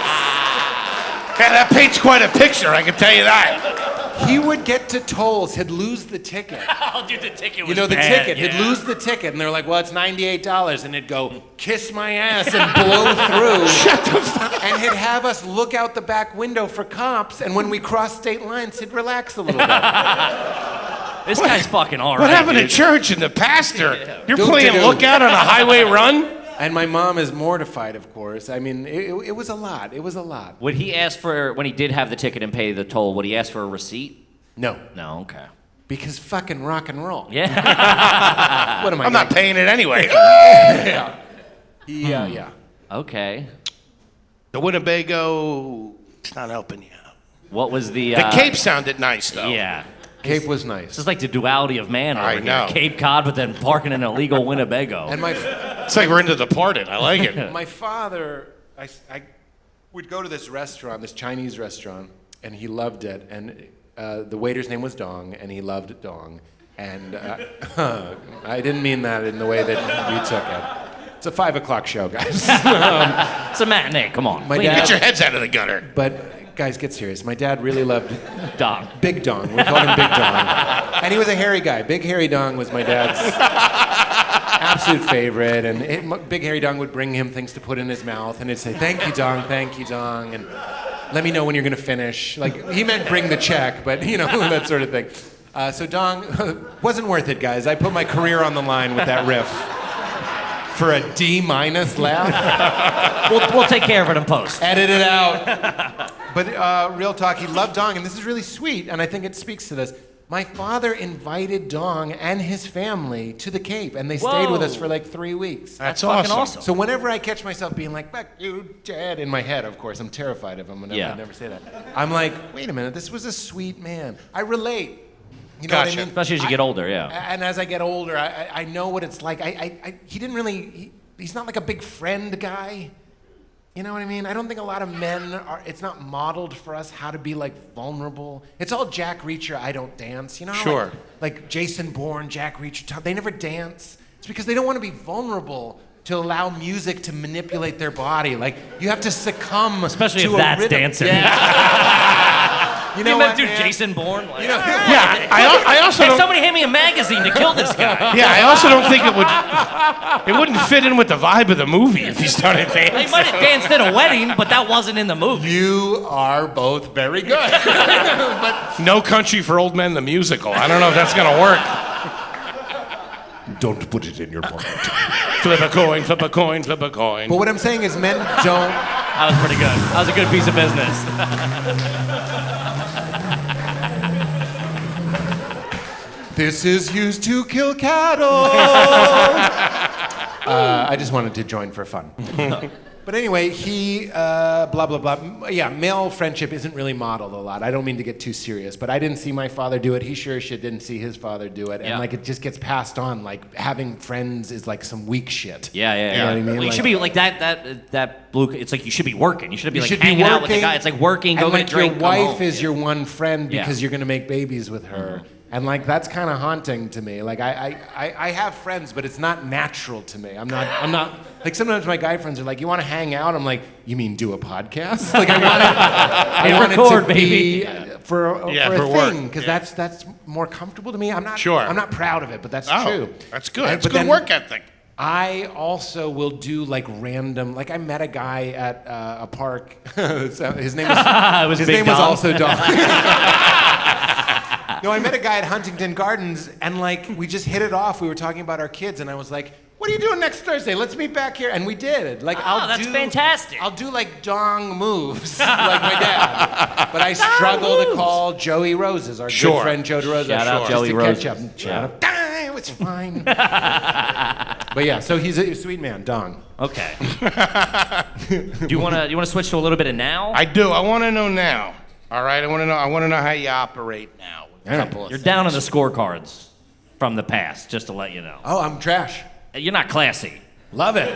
[SPEAKER 1] Yeah, that paints quite a picture, I can tell you that.
[SPEAKER 4] He would get to tolls, he'd lose the ticket.
[SPEAKER 5] Oh, dude, the ticket was
[SPEAKER 4] You know, the
[SPEAKER 5] bad,
[SPEAKER 4] ticket.
[SPEAKER 5] yeah.
[SPEAKER 4] He'd lose the ticket, and they're like, well, it's $98. And he'd go, kiss my ass, and blow through.
[SPEAKER 1] Shut the fuck.
[SPEAKER 4] And he'd have us look out the back window for cops, and when we crossed state lines, he'd relax a little bit.
[SPEAKER 5] This guy's fucking all right.
[SPEAKER 1] What happened
[SPEAKER 5] dude.
[SPEAKER 1] to church and the pastor? You're
[SPEAKER 4] Do-
[SPEAKER 1] playing
[SPEAKER 4] do- do.
[SPEAKER 1] lookout on a highway run?
[SPEAKER 4] And my mom is mortified, of course. I mean, it was a lot. It was a lot.
[SPEAKER 5] Would he ask for, when he did have the ticket and pay the toll, would he ask for a receipt?
[SPEAKER 4] No.
[SPEAKER 5] No, okay.
[SPEAKER 4] Because fucking rock and roll.
[SPEAKER 5] Yeah.
[SPEAKER 4] What am I
[SPEAKER 1] I'm not paying it anyway.
[SPEAKER 4] Yeah.
[SPEAKER 5] Okay.
[SPEAKER 1] The Winnebago, it's not helping you out.
[SPEAKER 5] What was the...
[SPEAKER 1] The Cape sounded nice, though.
[SPEAKER 5] Yeah.
[SPEAKER 4] Cape was
[SPEAKER 5] This
[SPEAKER 4] nice.
[SPEAKER 5] is like the duality of man over
[SPEAKER 1] I
[SPEAKER 5] here.
[SPEAKER 1] know.
[SPEAKER 5] Cape Cod, but then parking an illegal Winnebago.
[SPEAKER 4] And my
[SPEAKER 1] It's like we're into Departed. I like it.
[SPEAKER 4] my father, I would go to this restaurant, this Chinese restaurant, and he loved it. And the waiter's name was Dong, and he loved Dong. And I didn't mean that in the way that you took it. It's a 5 o'clock show, guys.
[SPEAKER 5] It's a matinee. Come on.
[SPEAKER 4] My
[SPEAKER 5] Clean
[SPEAKER 4] dad-
[SPEAKER 1] Get your heads out of the gutter.
[SPEAKER 4] But guys, get serious. My dad really loved
[SPEAKER 5] it. Dog.
[SPEAKER 4] Big Dong. We called him Big Dong. And he was a hairy guy. Big Hairy Dong was my dad's absolute favorite. And Big Hairy Dong would bring him things to put in his mouth, and he'd say, thank you, Dong, and let me know when you're going to finish. Like, he meant bring the check, but, you know, that sort of thing. So Dong, wasn't worth it, guys. I put my career on the line with that riff. For a D- laugh.
[SPEAKER 5] We'll take care of it in post.
[SPEAKER 4] Edit it out. But real talk, he loved Dong, and this is really sweet, and I think it speaks to this. My father invited Dong and his family to the Cape, and they stayed with us for like 3 weeks.
[SPEAKER 1] That's
[SPEAKER 5] fucking awesome.
[SPEAKER 4] So whenever I catch myself being like, fuck you, Dad, in my head, of course, I'm terrified of him, and
[SPEAKER 5] Yeah.
[SPEAKER 4] I never say that. I'm like, wait a minute, this was a sweet man. I relate. You know what I
[SPEAKER 1] Gotcha.
[SPEAKER 4] mean?
[SPEAKER 5] Especially as you get older, yeah.
[SPEAKER 4] And as I get older, I know what it's like. He didn't really. He's not like a big friend guy. You know what I mean? I don't think a lot of men are. It's not modeled for us how to be like vulnerable. It's all Jack Reacher. I don't dance. You know?
[SPEAKER 1] Sure.
[SPEAKER 4] Like Jason Bourne, Jack Reacher. They never dance. It's because they don't want to be vulnerable to allow music to manipulate their body. Like you have to succumb,
[SPEAKER 5] Especially
[SPEAKER 4] to
[SPEAKER 5] if
[SPEAKER 4] a
[SPEAKER 5] that's
[SPEAKER 4] rhythm.
[SPEAKER 5] dancing.
[SPEAKER 4] You know
[SPEAKER 5] You
[SPEAKER 4] what,
[SPEAKER 5] meant, dude,
[SPEAKER 4] man?
[SPEAKER 5] Jason Bourne? Like,
[SPEAKER 1] Yeah, I also
[SPEAKER 5] hey,
[SPEAKER 1] don't.
[SPEAKER 5] somebody hand me a magazine to kill this guy.
[SPEAKER 1] Yeah, I also don't think it wouldn't fit in with the vibe of the movie if he started
[SPEAKER 5] They
[SPEAKER 1] dancing.
[SPEAKER 5] might have danced at a wedding, but that wasn't in the movie.
[SPEAKER 4] You are both very good.
[SPEAKER 1] No Country for Old Men, the musical. I don't know if that's gonna work.
[SPEAKER 4] Don't put it in your pocket.
[SPEAKER 1] Flip a coin, flip a coin, flip a coin.
[SPEAKER 4] But what I'm saying is men don't.
[SPEAKER 5] That was pretty good. That was a good piece of business.
[SPEAKER 4] This is used to kill cattle. I just wanted to join for fun. But anyway, he, blah, blah, blah. Yeah, male friendship isn't really modeled a lot. I don't mean to get too serious, but I didn't see my father do it. He sure as shit didn't see his father do it. And
[SPEAKER 5] Yeah.
[SPEAKER 4] like it just gets passed on. Like having friends is like some weak shit.
[SPEAKER 5] Yeah.
[SPEAKER 4] You know what I mean?
[SPEAKER 5] Well, you
[SPEAKER 4] Like-
[SPEAKER 5] should be like that blue. It's like you should be working. You should be
[SPEAKER 4] You
[SPEAKER 5] like
[SPEAKER 4] should be
[SPEAKER 5] hanging out with the
[SPEAKER 4] working,
[SPEAKER 5] guy. It's like working, go
[SPEAKER 4] and
[SPEAKER 5] get
[SPEAKER 4] like
[SPEAKER 5] a drink,
[SPEAKER 4] your
[SPEAKER 5] come
[SPEAKER 4] wife
[SPEAKER 5] home.
[SPEAKER 4] is your one friend
[SPEAKER 5] Yeah.
[SPEAKER 4] because you're gonna make babies with her. And like that's kind of haunting to me. Like I have friends, but it's not natural to me. I'm not like sometimes my guy friends are like, "You want to hang out?" I'm like, "You mean do a podcast?" Like I want
[SPEAKER 5] record,
[SPEAKER 4] it to be
[SPEAKER 5] baby.
[SPEAKER 4] for a
[SPEAKER 1] for work.
[SPEAKER 4] thing because that's more comfortable to me. I'm not
[SPEAKER 1] Sure.
[SPEAKER 4] I'm not proud of it, but that's
[SPEAKER 1] Oh,
[SPEAKER 4] true.
[SPEAKER 1] that's good.
[SPEAKER 4] And-
[SPEAKER 1] That's
[SPEAKER 4] but
[SPEAKER 1] good
[SPEAKER 4] then
[SPEAKER 1] work ethic.
[SPEAKER 4] I also will do like random. Like I met a guy at a park. So his name was his
[SPEAKER 5] Big
[SPEAKER 4] name was
[SPEAKER 5] Dom.
[SPEAKER 4] also Dom. No, I met a guy at Huntington Gardens, and like we just hit it off. We were talking about our kids, and I was like, "What are you doing next Thursday? Let's meet back here." And we did. Like,
[SPEAKER 5] that's fantastic.
[SPEAKER 4] I'll do like dong moves, like my dad. But I struggle to call Joey Roses, our
[SPEAKER 1] Sure.
[SPEAKER 4] good friend Joe DeRosa.
[SPEAKER 5] Shout out
[SPEAKER 4] just
[SPEAKER 5] Joey
[SPEAKER 4] to
[SPEAKER 5] Roses.
[SPEAKER 4] catch up.
[SPEAKER 5] Yeah.
[SPEAKER 4] It's fine. But yeah, so he's a sweet man, dong.
[SPEAKER 5] Okay. Do you wanna switch to a little bit of now?
[SPEAKER 1] I do. I want to know now. All right. I want to know how you operate now. With a couple of
[SPEAKER 5] You're
[SPEAKER 1] things.
[SPEAKER 5] down on the scorecards from the past, just to let you know.
[SPEAKER 4] Oh, I'm trash.
[SPEAKER 5] You're not classy.
[SPEAKER 4] Love it.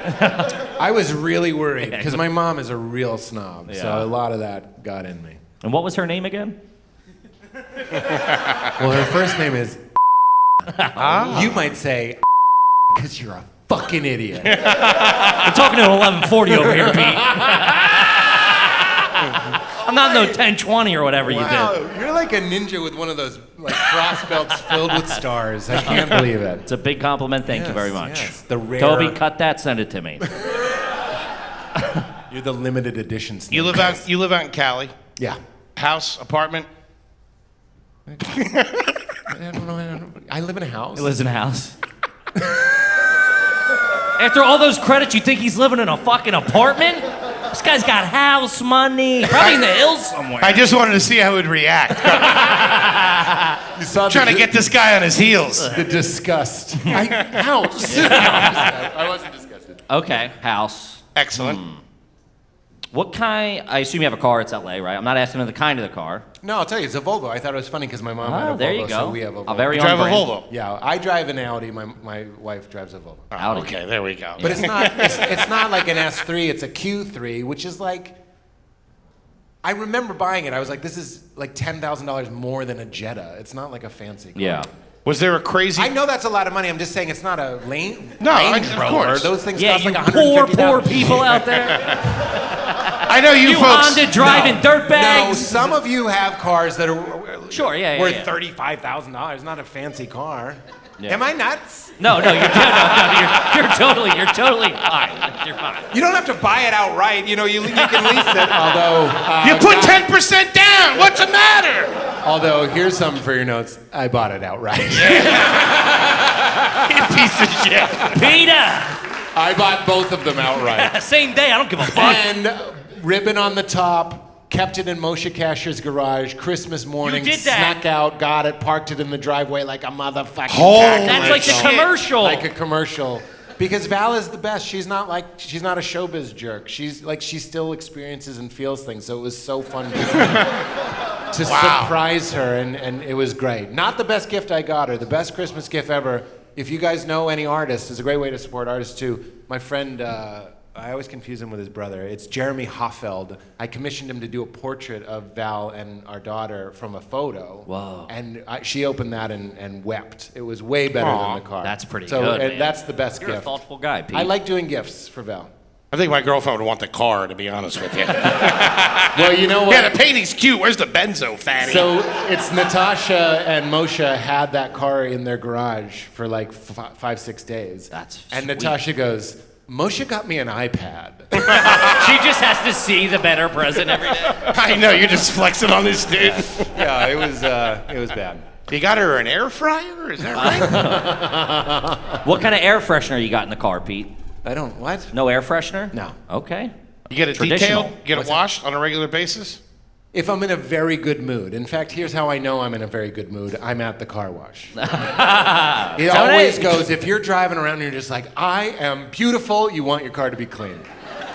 [SPEAKER 4] I was really worried because my mom is a real snob,
[SPEAKER 5] Yeah.
[SPEAKER 4] so a lot of that got in me.
[SPEAKER 5] And what was her name again?
[SPEAKER 4] Well, her first name is. You might say, because you're a fucking idiot.
[SPEAKER 5] I'm talking to 1140 over here, Pete. I'm not no 1020 or whatever you
[SPEAKER 4] Wow,
[SPEAKER 5] did.
[SPEAKER 4] you're like a ninja with one of those like cross belts filled with stars. I can't believe it.
[SPEAKER 5] It's a big compliment. Thank you very much.
[SPEAKER 4] Yes, the rare.
[SPEAKER 5] Toby, cut that. Send it to me.
[SPEAKER 4] You're the limited edition. Snake.
[SPEAKER 1] You live out in Cali.
[SPEAKER 4] Yeah.
[SPEAKER 1] House, apartment.
[SPEAKER 4] I don't know. I live in a house.
[SPEAKER 5] He lives in a house. After all those credits, you think he's living in a fucking apartment? This guy's got house money. Probably in the hills somewhere.
[SPEAKER 1] I just wanted to see how he'd react.
[SPEAKER 4] You saw
[SPEAKER 1] Trying to get this guy on his heels.
[SPEAKER 4] the disgust. House. I wasn't disgusted.
[SPEAKER 5] Okay, house.
[SPEAKER 1] Excellent.
[SPEAKER 5] What kind? I assume you have a car. It's LA, right? I'm not asking the kind of the car.
[SPEAKER 4] No, I'll tell you, it's a Volvo. I thought it was funny because my mom had a Volvo,
[SPEAKER 5] There you go.
[SPEAKER 4] so we have a Volvo.
[SPEAKER 5] A very
[SPEAKER 1] You
[SPEAKER 5] own
[SPEAKER 1] drive a
[SPEAKER 5] brand.
[SPEAKER 1] Volvo.
[SPEAKER 4] Yeah, I drive an Audi. My wife drives a Volvo.
[SPEAKER 5] Audi.
[SPEAKER 1] Okay, there we go.
[SPEAKER 4] But it's not. It's not like an S3. It's a Q3, which is like. I remember buying it. I was like, this is like $10,000 more than a Jetta. It's not like a fancy car.
[SPEAKER 5] Yeah.
[SPEAKER 1] Was there a crazy?
[SPEAKER 4] I know that's a lot of money. I'm just saying it's not a Range
[SPEAKER 1] No,
[SPEAKER 4] Rover.
[SPEAKER 1] of course.
[SPEAKER 4] Those things
[SPEAKER 5] Yeah,
[SPEAKER 4] cost
[SPEAKER 5] you
[SPEAKER 4] like
[SPEAKER 5] poor
[SPEAKER 4] $150,000.
[SPEAKER 5] people out there.
[SPEAKER 1] I know you,
[SPEAKER 5] You
[SPEAKER 1] folks.
[SPEAKER 5] Honda driving dirt
[SPEAKER 4] No,
[SPEAKER 5] bags.
[SPEAKER 4] some of you have cars that are
[SPEAKER 5] Sure, yeah,
[SPEAKER 4] worth
[SPEAKER 5] yeah.
[SPEAKER 4] $35,000. Not a fancy car.
[SPEAKER 5] Yeah.
[SPEAKER 4] Am I nuts?
[SPEAKER 5] No, you're you're totally fine. You're fine.
[SPEAKER 4] You don't have to buy it outright. You know, you can lease it. Although
[SPEAKER 1] You put 10% down. What's the matter?
[SPEAKER 4] although here's something for your notes. I bought it outright.
[SPEAKER 1] You piece of shit.
[SPEAKER 5] Peter,
[SPEAKER 4] I bought both of them outright.
[SPEAKER 5] same day. I don't give a fuck.
[SPEAKER 4] And ribbon on the top. Kept it in Moshe Kasher's garage. Christmas morning.
[SPEAKER 5] You did that.
[SPEAKER 4] Snuck out. Got it. Parked it in the driveway like a motherfucking.
[SPEAKER 1] Holy
[SPEAKER 5] That's like the
[SPEAKER 1] shit.
[SPEAKER 5] commercial.
[SPEAKER 4] Like a commercial. Because Val is the best. She's not a showbiz jerk. She still experiences and feels things. So it was so fun. to surprise her, and it was great. Not the best gift I got her, the best Christmas gift ever. If you guys know any artists, it's a great way to support artists too. My friend, I always confuse him with his brother. It's Jeremy Hoffeld. I commissioned him to do a portrait of Val and our daughter from a photo.
[SPEAKER 5] Whoa.
[SPEAKER 4] And she opened that and wept. It was way better than the card.
[SPEAKER 5] That's pretty
[SPEAKER 4] so,
[SPEAKER 5] good,
[SPEAKER 4] and
[SPEAKER 5] man.
[SPEAKER 4] that's the best
[SPEAKER 5] You're
[SPEAKER 4] gift.
[SPEAKER 5] a thoughtful guy, Pete.
[SPEAKER 4] I like doing gifts for Val.
[SPEAKER 1] I think my girlfriend would want the car, to be honest with you.
[SPEAKER 4] Well, you know what?
[SPEAKER 1] Yeah, the painting's cute. Where's the benzo, fatty?
[SPEAKER 4] So it's Natasha and Moshe had that car in their garage for like 5-6 days.
[SPEAKER 5] That's
[SPEAKER 4] And
[SPEAKER 5] sweet.
[SPEAKER 4] Natasha goes, Moshe got me an iPad.
[SPEAKER 5] She just has to see the better present every day.
[SPEAKER 1] I know, you're just flexing on this dude.
[SPEAKER 4] Yeah, it was bad.
[SPEAKER 1] You got her an air fryer? Is that right?
[SPEAKER 5] What kind of air freshener you got in the car, Pete?
[SPEAKER 4] I don't, what?
[SPEAKER 5] No air freshener?
[SPEAKER 4] No.
[SPEAKER 5] Okay.
[SPEAKER 1] You get it
[SPEAKER 5] Traditional.
[SPEAKER 1] detailed? You get it washed on a regular basis?
[SPEAKER 4] If I'm in a very good mood. In fact, here's how I know I'm in a very good mood. I'm at the car wash. It always goes, if you're driving around and you're just like, I am beautiful, you want your car to be clean.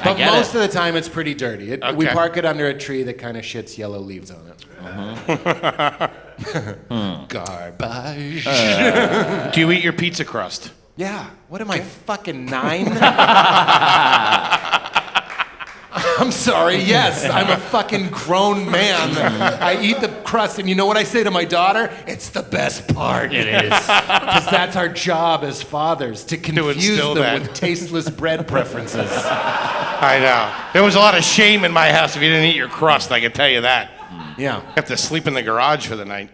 [SPEAKER 4] But
[SPEAKER 5] get
[SPEAKER 4] most
[SPEAKER 5] it.
[SPEAKER 4] of the time, it's pretty dirty. We
[SPEAKER 1] Okay.
[SPEAKER 4] park it under a tree that kind of shits yellow leaves on it. Garbage.
[SPEAKER 1] Do you eat your pizza crust?
[SPEAKER 4] Yeah. What am I, fucking 9? I'm sorry, yes, I'm a fucking grown man. I eat the crust, and you know what I say to my daughter? It's the best part.
[SPEAKER 5] It is.
[SPEAKER 4] Because that's our job as fathers, to confuse
[SPEAKER 1] instill
[SPEAKER 4] them
[SPEAKER 1] that.
[SPEAKER 4] with tasteless bread preferences.
[SPEAKER 1] I know. There was a lot of shame in my house if you didn't eat your crust, I can tell you that.
[SPEAKER 4] Yeah.
[SPEAKER 1] You have to sleep in the garage for the night.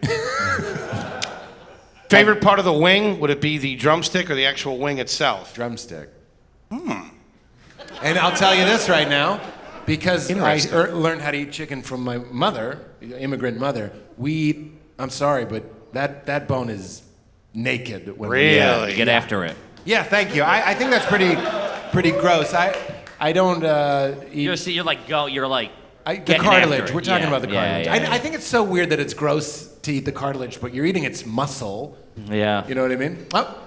[SPEAKER 1] Favorite part of the wing? Would it be the drumstick or the actual wing itself?
[SPEAKER 4] Drumstick. And I'll tell you this right now, because I
[SPEAKER 1] Interesting.
[SPEAKER 4] learned how to eat chicken from my mother, immigrant mother. We eat, I'm sorry, but that bone is naked. When we eat.
[SPEAKER 1] Really?
[SPEAKER 5] Get after it.
[SPEAKER 4] Yeah, thank you. I think that's pretty gross. I don't eat
[SPEAKER 5] You're like, the
[SPEAKER 4] the cartilage.
[SPEAKER 5] after it.
[SPEAKER 4] We're talking
[SPEAKER 5] Yeah,
[SPEAKER 4] about the
[SPEAKER 5] yeah,
[SPEAKER 4] cartilage.
[SPEAKER 5] yeah,
[SPEAKER 4] I think it's so weird that it's gross to eat the cartilage, but you're eating its muscle.
[SPEAKER 5] Yeah.
[SPEAKER 4] You know what I mean? Oh,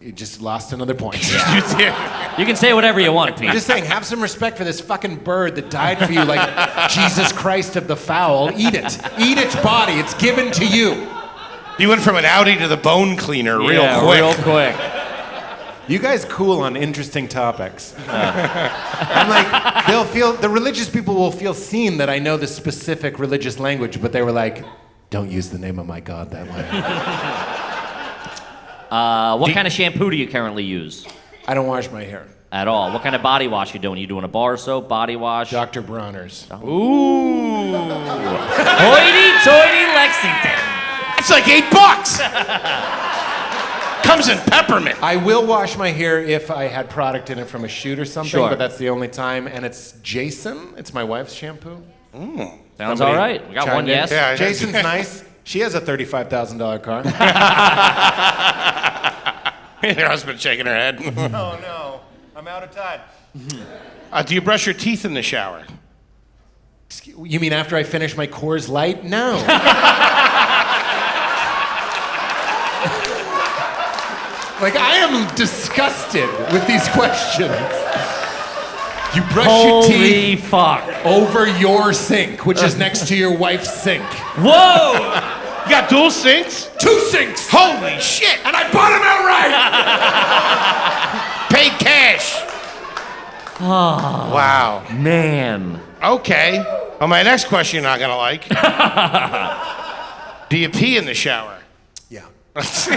[SPEAKER 4] you just lost another point.
[SPEAKER 5] You can say whatever you want, Pete.
[SPEAKER 4] Just saying, have some respect for this fucking bird that died for you like Jesus Christ of the fowl. Eat it. Eat its body. It's given to you.
[SPEAKER 1] You went from an Audi to the bone cleaner real quick.
[SPEAKER 5] Real quick.
[SPEAKER 4] You guys cool on interesting topics. I'm like, the religious people will feel seen that I know the specific religious language, but they were like, don't use the name of my God that way.
[SPEAKER 5] What kind of shampoo do you currently use?
[SPEAKER 4] I don't wash my hair.
[SPEAKER 5] At all. What kind of body wash you doing? You doing a bar soap, body wash?
[SPEAKER 4] Dr. Bronner's.
[SPEAKER 5] Hoity-toity Lexington.
[SPEAKER 1] It's like $8. Comes in peppermint.
[SPEAKER 4] I will wash my hair if I had product in it from a shoot or something,
[SPEAKER 5] Sure.
[SPEAKER 4] but that's the only time. And it's Jason. It's my wife's shamphampoo.
[SPEAKER 5] Sounds all right. We got one yes.
[SPEAKER 1] Yeah.
[SPEAKER 4] Jason's nice. She has a $35,000 car.
[SPEAKER 1] Your husband shaking her head.
[SPEAKER 4] Oh no, I'm out of time.
[SPEAKER 1] Do you brush your teeth in the shower?
[SPEAKER 4] You mean after I finish my Coors Light? No. Like, I am disgusted with these questions. You brush your
[SPEAKER 5] Holy
[SPEAKER 4] teeth
[SPEAKER 5] fuck.
[SPEAKER 4] over your sink, which is next to your wife's sink.
[SPEAKER 5] Whoa!
[SPEAKER 1] You got dual sinks?
[SPEAKER 4] 2 sinks!
[SPEAKER 1] Holy shit!
[SPEAKER 4] And I bought them outright!
[SPEAKER 1] Paid cash. Wow.
[SPEAKER 5] Man.
[SPEAKER 1] Okay. Well, my next question you're not gonna like. Do you pee in the shower?
[SPEAKER 4] Yeah.
[SPEAKER 5] This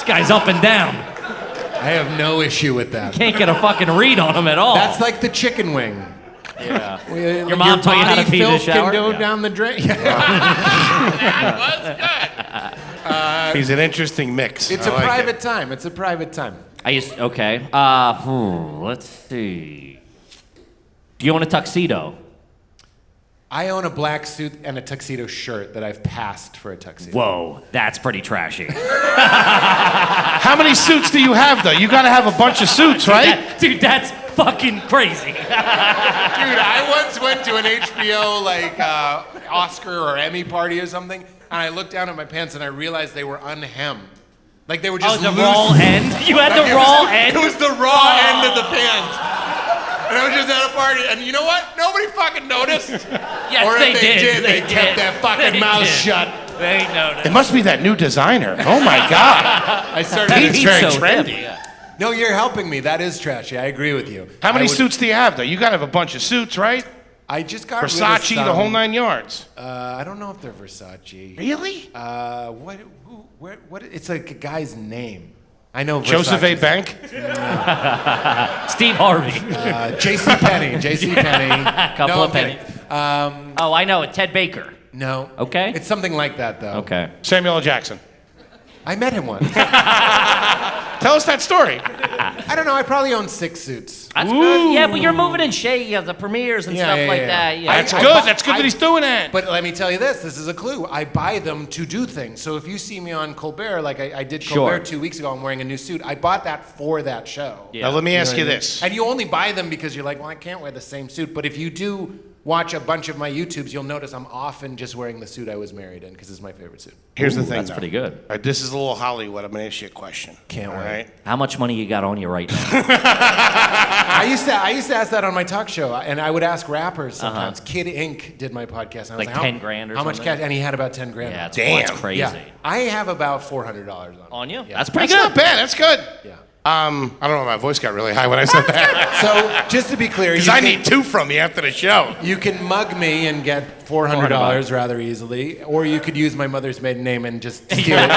[SPEAKER 5] guy's up and down.
[SPEAKER 4] I have no issue with that.
[SPEAKER 5] Can't get a fucking read on him at all.
[SPEAKER 4] That's like the chicken wing.
[SPEAKER 5] yeah.
[SPEAKER 4] Your
[SPEAKER 5] mom taught you how to
[SPEAKER 4] body
[SPEAKER 5] pee in the
[SPEAKER 4] filth
[SPEAKER 5] shower?
[SPEAKER 4] can go
[SPEAKER 5] Yeah.
[SPEAKER 4] down the drain.
[SPEAKER 1] He's an interesting mix.
[SPEAKER 4] It's
[SPEAKER 1] I
[SPEAKER 4] a
[SPEAKER 1] like
[SPEAKER 4] private
[SPEAKER 1] it.
[SPEAKER 4] time. It's a private time.
[SPEAKER 5] Okay. Let's see. Do you own a tuxedo?
[SPEAKER 4] I own a black suit and a tuxedo shirt that I've passed for a tuxedo.
[SPEAKER 5] Whoa, that's pretty trashy.
[SPEAKER 1] How many suits do you have, though? You gotta have a bunch of suits, right?
[SPEAKER 5] Dude, that's fucking crazy.
[SPEAKER 4] Dude, I once went to an HBO Oscar or Emmy party or something, and I looked down at my pants and I realized they were unhemmed. Like they were just
[SPEAKER 5] the
[SPEAKER 4] loose.
[SPEAKER 5] raw end? You had the raw end?
[SPEAKER 4] It was the raw end of the pants. And I was just at a party, and you know what? Nobody fucking noticed.
[SPEAKER 5] Yes,
[SPEAKER 4] or
[SPEAKER 5] they
[SPEAKER 4] if they
[SPEAKER 5] did.
[SPEAKER 4] they kept their fucking
[SPEAKER 5] They
[SPEAKER 4] mouth
[SPEAKER 5] did.
[SPEAKER 4] shut.
[SPEAKER 5] They noticed.
[SPEAKER 1] It must be that new designer. Oh my God.
[SPEAKER 4] I started.
[SPEAKER 1] Pete's very
[SPEAKER 5] so
[SPEAKER 1] trendy.
[SPEAKER 5] hip, yeah.
[SPEAKER 4] No, you're helping me. That is trashy. I agree with you.
[SPEAKER 1] How many
[SPEAKER 4] I would-
[SPEAKER 1] suits do you have, though? You got to have a bunch of suits, right?
[SPEAKER 4] I just got rid of
[SPEAKER 1] Versace,
[SPEAKER 4] some.
[SPEAKER 1] the whole 9 yards.
[SPEAKER 4] I don't know if they're Versace.
[SPEAKER 1] Really?
[SPEAKER 4] What? Who? What? It's like a guy's name. I know.
[SPEAKER 1] Joseph A.
[SPEAKER 4] Versace's-
[SPEAKER 1] Bank?
[SPEAKER 5] Steve Harvey.
[SPEAKER 4] J.C. Penney. J.C. Penney.
[SPEAKER 5] Couple
[SPEAKER 4] no,
[SPEAKER 5] of
[SPEAKER 4] I'm kidding.
[SPEAKER 5] Oh, I know it. Ted Baker.
[SPEAKER 4] No.
[SPEAKER 5] Okay.
[SPEAKER 4] It's something like that, though.
[SPEAKER 5] Okay.
[SPEAKER 1] Samuel L. Jackson.
[SPEAKER 4] I met him once.
[SPEAKER 1] Tell us that story.
[SPEAKER 4] I don't know. I probably own 6 suits.
[SPEAKER 5] That's good. Yeah, but you're moving in shade. You have the premieres and
[SPEAKER 4] Yeah,
[SPEAKER 5] stuff
[SPEAKER 4] yeah,
[SPEAKER 5] like
[SPEAKER 4] yeah.
[SPEAKER 5] that. Yeah.
[SPEAKER 1] That's
[SPEAKER 4] I
[SPEAKER 1] good.
[SPEAKER 4] bu-
[SPEAKER 1] That's good
[SPEAKER 4] I-
[SPEAKER 1] that he's doing that.
[SPEAKER 4] But let me tell you this. This is a clue. I buy them to do things. So if you see me on Colbert, like I did
[SPEAKER 5] Sure.
[SPEAKER 4] Colbert 2 weeks ago, I'm wearing a new suit. I bought that for that show.
[SPEAKER 5] Yeah.
[SPEAKER 1] Now, let me ask you
[SPEAKER 4] know what I mean?
[SPEAKER 1] this.
[SPEAKER 4] And you only buy them because you're like, well, I can't wear the same suit. But if you do watch a bunch of my YouTubes, you'll notice I'm often just wearing the suit I was married in because it's my favorite suit.
[SPEAKER 1] Here's the thing,
[SPEAKER 5] That's
[SPEAKER 1] though.
[SPEAKER 5] pretty good.
[SPEAKER 1] All right, this is a little Hollywood. I'm going to ask you a question.
[SPEAKER 4] Can't
[SPEAKER 1] All
[SPEAKER 4] wait.
[SPEAKER 1] right?
[SPEAKER 5] How much money you got on you right now?
[SPEAKER 4] I used to ask that on my talk show, and I would ask rappers sometimes. Kid Ink did my podcast. And I was
[SPEAKER 5] Like
[SPEAKER 4] how-
[SPEAKER 5] 10 grand or
[SPEAKER 4] how much
[SPEAKER 5] something?
[SPEAKER 4] cash? And he had about 10 grand.
[SPEAKER 5] Yeah,
[SPEAKER 4] on
[SPEAKER 5] it's,
[SPEAKER 4] it.
[SPEAKER 1] Damn.
[SPEAKER 5] that's crazy.
[SPEAKER 4] Yeah. I have about $400
[SPEAKER 5] On you?
[SPEAKER 4] Yeah.
[SPEAKER 5] That's pretty
[SPEAKER 1] That's
[SPEAKER 5] good.
[SPEAKER 1] not bad. That's good.
[SPEAKER 4] Yeah.
[SPEAKER 1] I don't know. My voice got really high when I said that.
[SPEAKER 4] So just to be clear,
[SPEAKER 1] Because
[SPEAKER 4] you
[SPEAKER 1] I
[SPEAKER 4] can-
[SPEAKER 1] need 2 from you after the show.
[SPEAKER 4] You can mug me and get $400 rather easily, or you could use my mother's maiden name and just steal it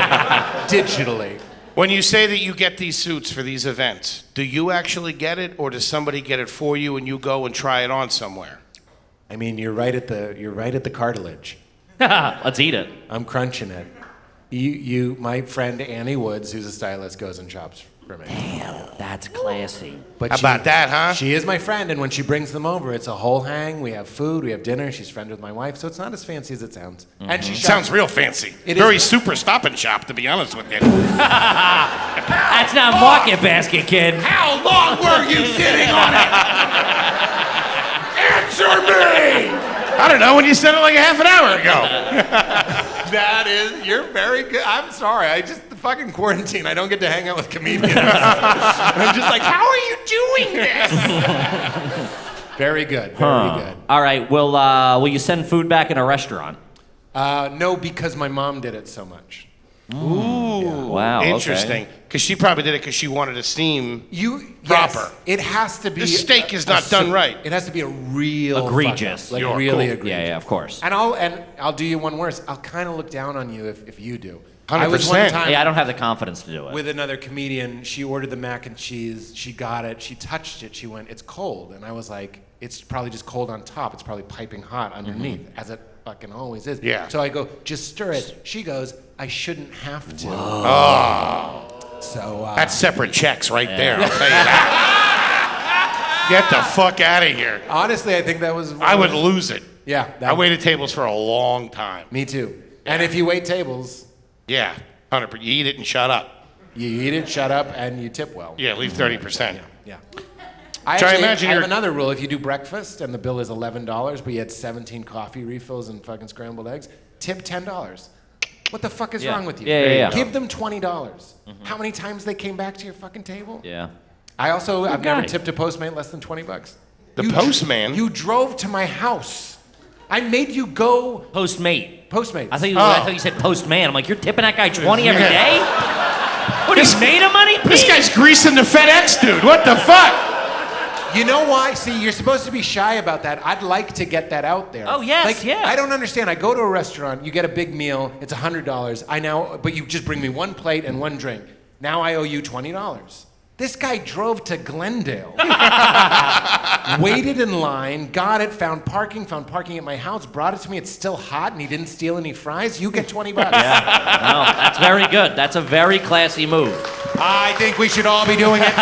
[SPEAKER 4] digitally.
[SPEAKER 1] When you say that you get these suits for these events, do you actually get it, or does somebody get it for you and you go and try it on somewhere?
[SPEAKER 4] I mean, you're right at the cartilage.
[SPEAKER 5] Let's eat it.
[SPEAKER 4] I'm crunching it. My friend Annie Woods, who's a stylist, goes and shops for me.
[SPEAKER 5] That's classy.
[SPEAKER 4] But
[SPEAKER 1] How about that, huh?
[SPEAKER 4] She is my friend, and when she brings them over, it's a whole hang. We have food, we have dinner. She's friends with my wife, so it's not as fancy as it sounds. And she shops.
[SPEAKER 1] Sounds real fancy.
[SPEAKER 4] It
[SPEAKER 1] Very
[SPEAKER 4] is.
[SPEAKER 1] super stop and shop, to be honest with you.
[SPEAKER 5] That's not market basket, kid.
[SPEAKER 1] How long were you sitting on it? Answer me! I don't know, when you said it like a half an hour ago.
[SPEAKER 4] You're very good. I'm sorry. The fucking quarantine. I don't get to hang out with comedians. And I'm just like, how are you doing this? Very good. Very good.
[SPEAKER 5] All right. Will you send food back in a restaurant?
[SPEAKER 4] No, because my mom did it so much.
[SPEAKER 1] Ooh,
[SPEAKER 5] Wow, okay.
[SPEAKER 1] interesting. Because she probably did it because she wanted to seem
[SPEAKER 4] Proper.
[SPEAKER 1] proper.
[SPEAKER 4] It has to be.
[SPEAKER 1] The steak is not done right.
[SPEAKER 4] It has to be a real
[SPEAKER 5] Egregious.
[SPEAKER 4] fuck up, like
[SPEAKER 1] You're
[SPEAKER 4] really
[SPEAKER 1] cool.
[SPEAKER 4] egregious.
[SPEAKER 5] Yeah, of course.
[SPEAKER 4] And I'll do you one worse. I'll kind of look down on you if you do. I was
[SPEAKER 1] 100%.
[SPEAKER 4] one time
[SPEAKER 5] Yeah, I don't have the confidence to do it.
[SPEAKER 4] with another comedian. She ordered the mac and cheese. She got it. She touched it. She went, "It's cold," and I was like, "It's probably just cold on top. It's probably piping hot underneath, as it fucking always is."
[SPEAKER 1] Yeah.
[SPEAKER 4] So I go, "Just stir it." She goes, "I shouldn't have to." So
[SPEAKER 1] That's separate checks right there, I'll tell you that. Get the fuck out of here.
[SPEAKER 4] honestly, I think that was.
[SPEAKER 1] I would lose it.
[SPEAKER 4] Yeah.
[SPEAKER 1] I waited tables for a long time.
[SPEAKER 4] Me too. And if you wait tables,
[SPEAKER 1] Yeah, 100%. You eat it and shut up.
[SPEAKER 4] you eat it, shut up, and you tip well.
[SPEAKER 1] Yeah, leave 30%.
[SPEAKER 4] Yeah.
[SPEAKER 1] So I imagine
[SPEAKER 4] I have
[SPEAKER 1] you're-
[SPEAKER 4] another rule. If you do breakfast and the bill is $11, but you had 17 coffee refills and fucking scrambled eggs, tip $10. What the fuck is
[SPEAKER 5] Yeah.
[SPEAKER 4] wrong with you?
[SPEAKER 5] Yeah.
[SPEAKER 4] Give them $20. How many times they came back to your fucking table?
[SPEAKER 5] Yeah.
[SPEAKER 4] I've never
[SPEAKER 5] guy.
[SPEAKER 4] tipped a postmate less than $20.
[SPEAKER 1] The postman?
[SPEAKER 4] You drove to my house. I made you go
[SPEAKER 5] Postmate.
[SPEAKER 4] Postmates.
[SPEAKER 5] I thought you said postman. I'm like, you're tipping that guy 20 every day? What, he's made of money?
[SPEAKER 1] This
[SPEAKER 5] Pete?
[SPEAKER 1] guy's greasing the FedEx dude. What the fuck?
[SPEAKER 4] You know why? See, you're supposed to be shy about that. I'd like to get that out there.
[SPEAKER 5] Oh, yes,
[SPEAKER 4] like,
[SPEAKER 5] yeah.
[SPEAKER 4] I don't understand. I go to a restaurant, you get a big meal, it's $100. But you just bring me one plate and one drink. Now I owe you $20. This guy drove to Glendale, waited in line, got it, found parking at my house, brought it to me. It's still hot, and he didn't steal any fries. You get $20.
[SPEAKER 5] No, that's very good. That's a very classy move.
[SPEAKER 4] I think we should all be doing it.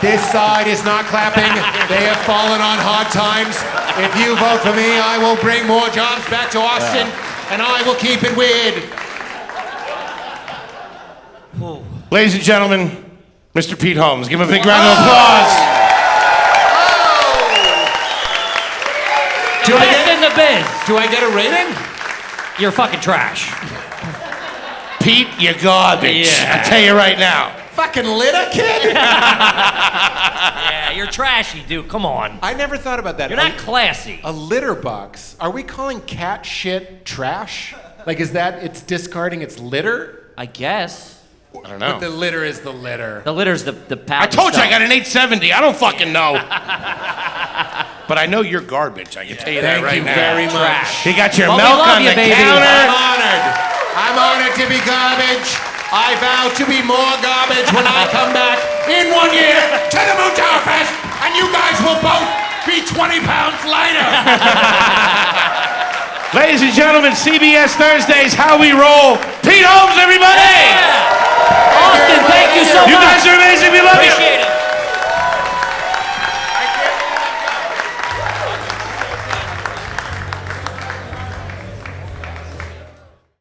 [SPEAKER 4] This side is not clapping. They have fallen on hard times. If you vote for me, I will bring more jobs back to Austin, and I will keep it weird.
[SPEAKER 1] Ladies and gentlemen, Mr. Pete Holmes. Give him a big round of applause.
[SPEAKER 5] Best in the biz.
[SPEAKER 4] Do I get a rating?
[SPEAKER 5] You're fucking trash.
[SPEAKER 1] Pete, you garbage.
[SPEAKER 5] Yeah.
[SPEAKER 1] I tell you right now.
[SPEAKER 4] Fucking litter kid?
[SPEAKER 5] Yeah, you're trashy, dude. Come on.
[SPEAKER 4] I never thought about that.
[SPEAKER 5] You're not classy.
[SPEAKER 4] A litter box. Are we calling cat shit trash? Like, is that it's discarding its litter?
[SPEAKER 5] I guess.
[SPEAKER 1] I don't know.
[SPEAKER 4] But the litter is the litter.
[SPEAKER 5] The litter's the
[SPEAKER 1] I told you I got an 870. I don't fucking know. But I know you're garbage. I can tell you that
[SPEAKER 4] Thank
[SPEAKER 1] right
[SPEAKER 4] you
[SPEAKER 1] now.
[SPEAKER 4] very much.
[SPEAKER 1] You got your
[SPEAKER 5] Well, we
[SPEAKER 1] milk
[SPEAKER 5] love
[SPEAKER 1] on
[SPEAKER 5] you,
[SPEAKER 1] the
[SPEAKER 5] baby.
[SPEAKER 1] counter.
[SPEAKER 4] I'm honored to be garbage. I vow to be more garbage when I come back in 1 year to the Moon Tower Fest, and you guys will both be 20 pounds lighter.
[SPEAKER 1] Ladies and gentlemen, CBS Thursdays, How We Roll. Pete Holmes, everybody.
[SPEAKER 5] Austin, thank you so much.
[SPEAKER 1] You guys are amazing. We love you.
[SPEAKER 5] Appreciate it.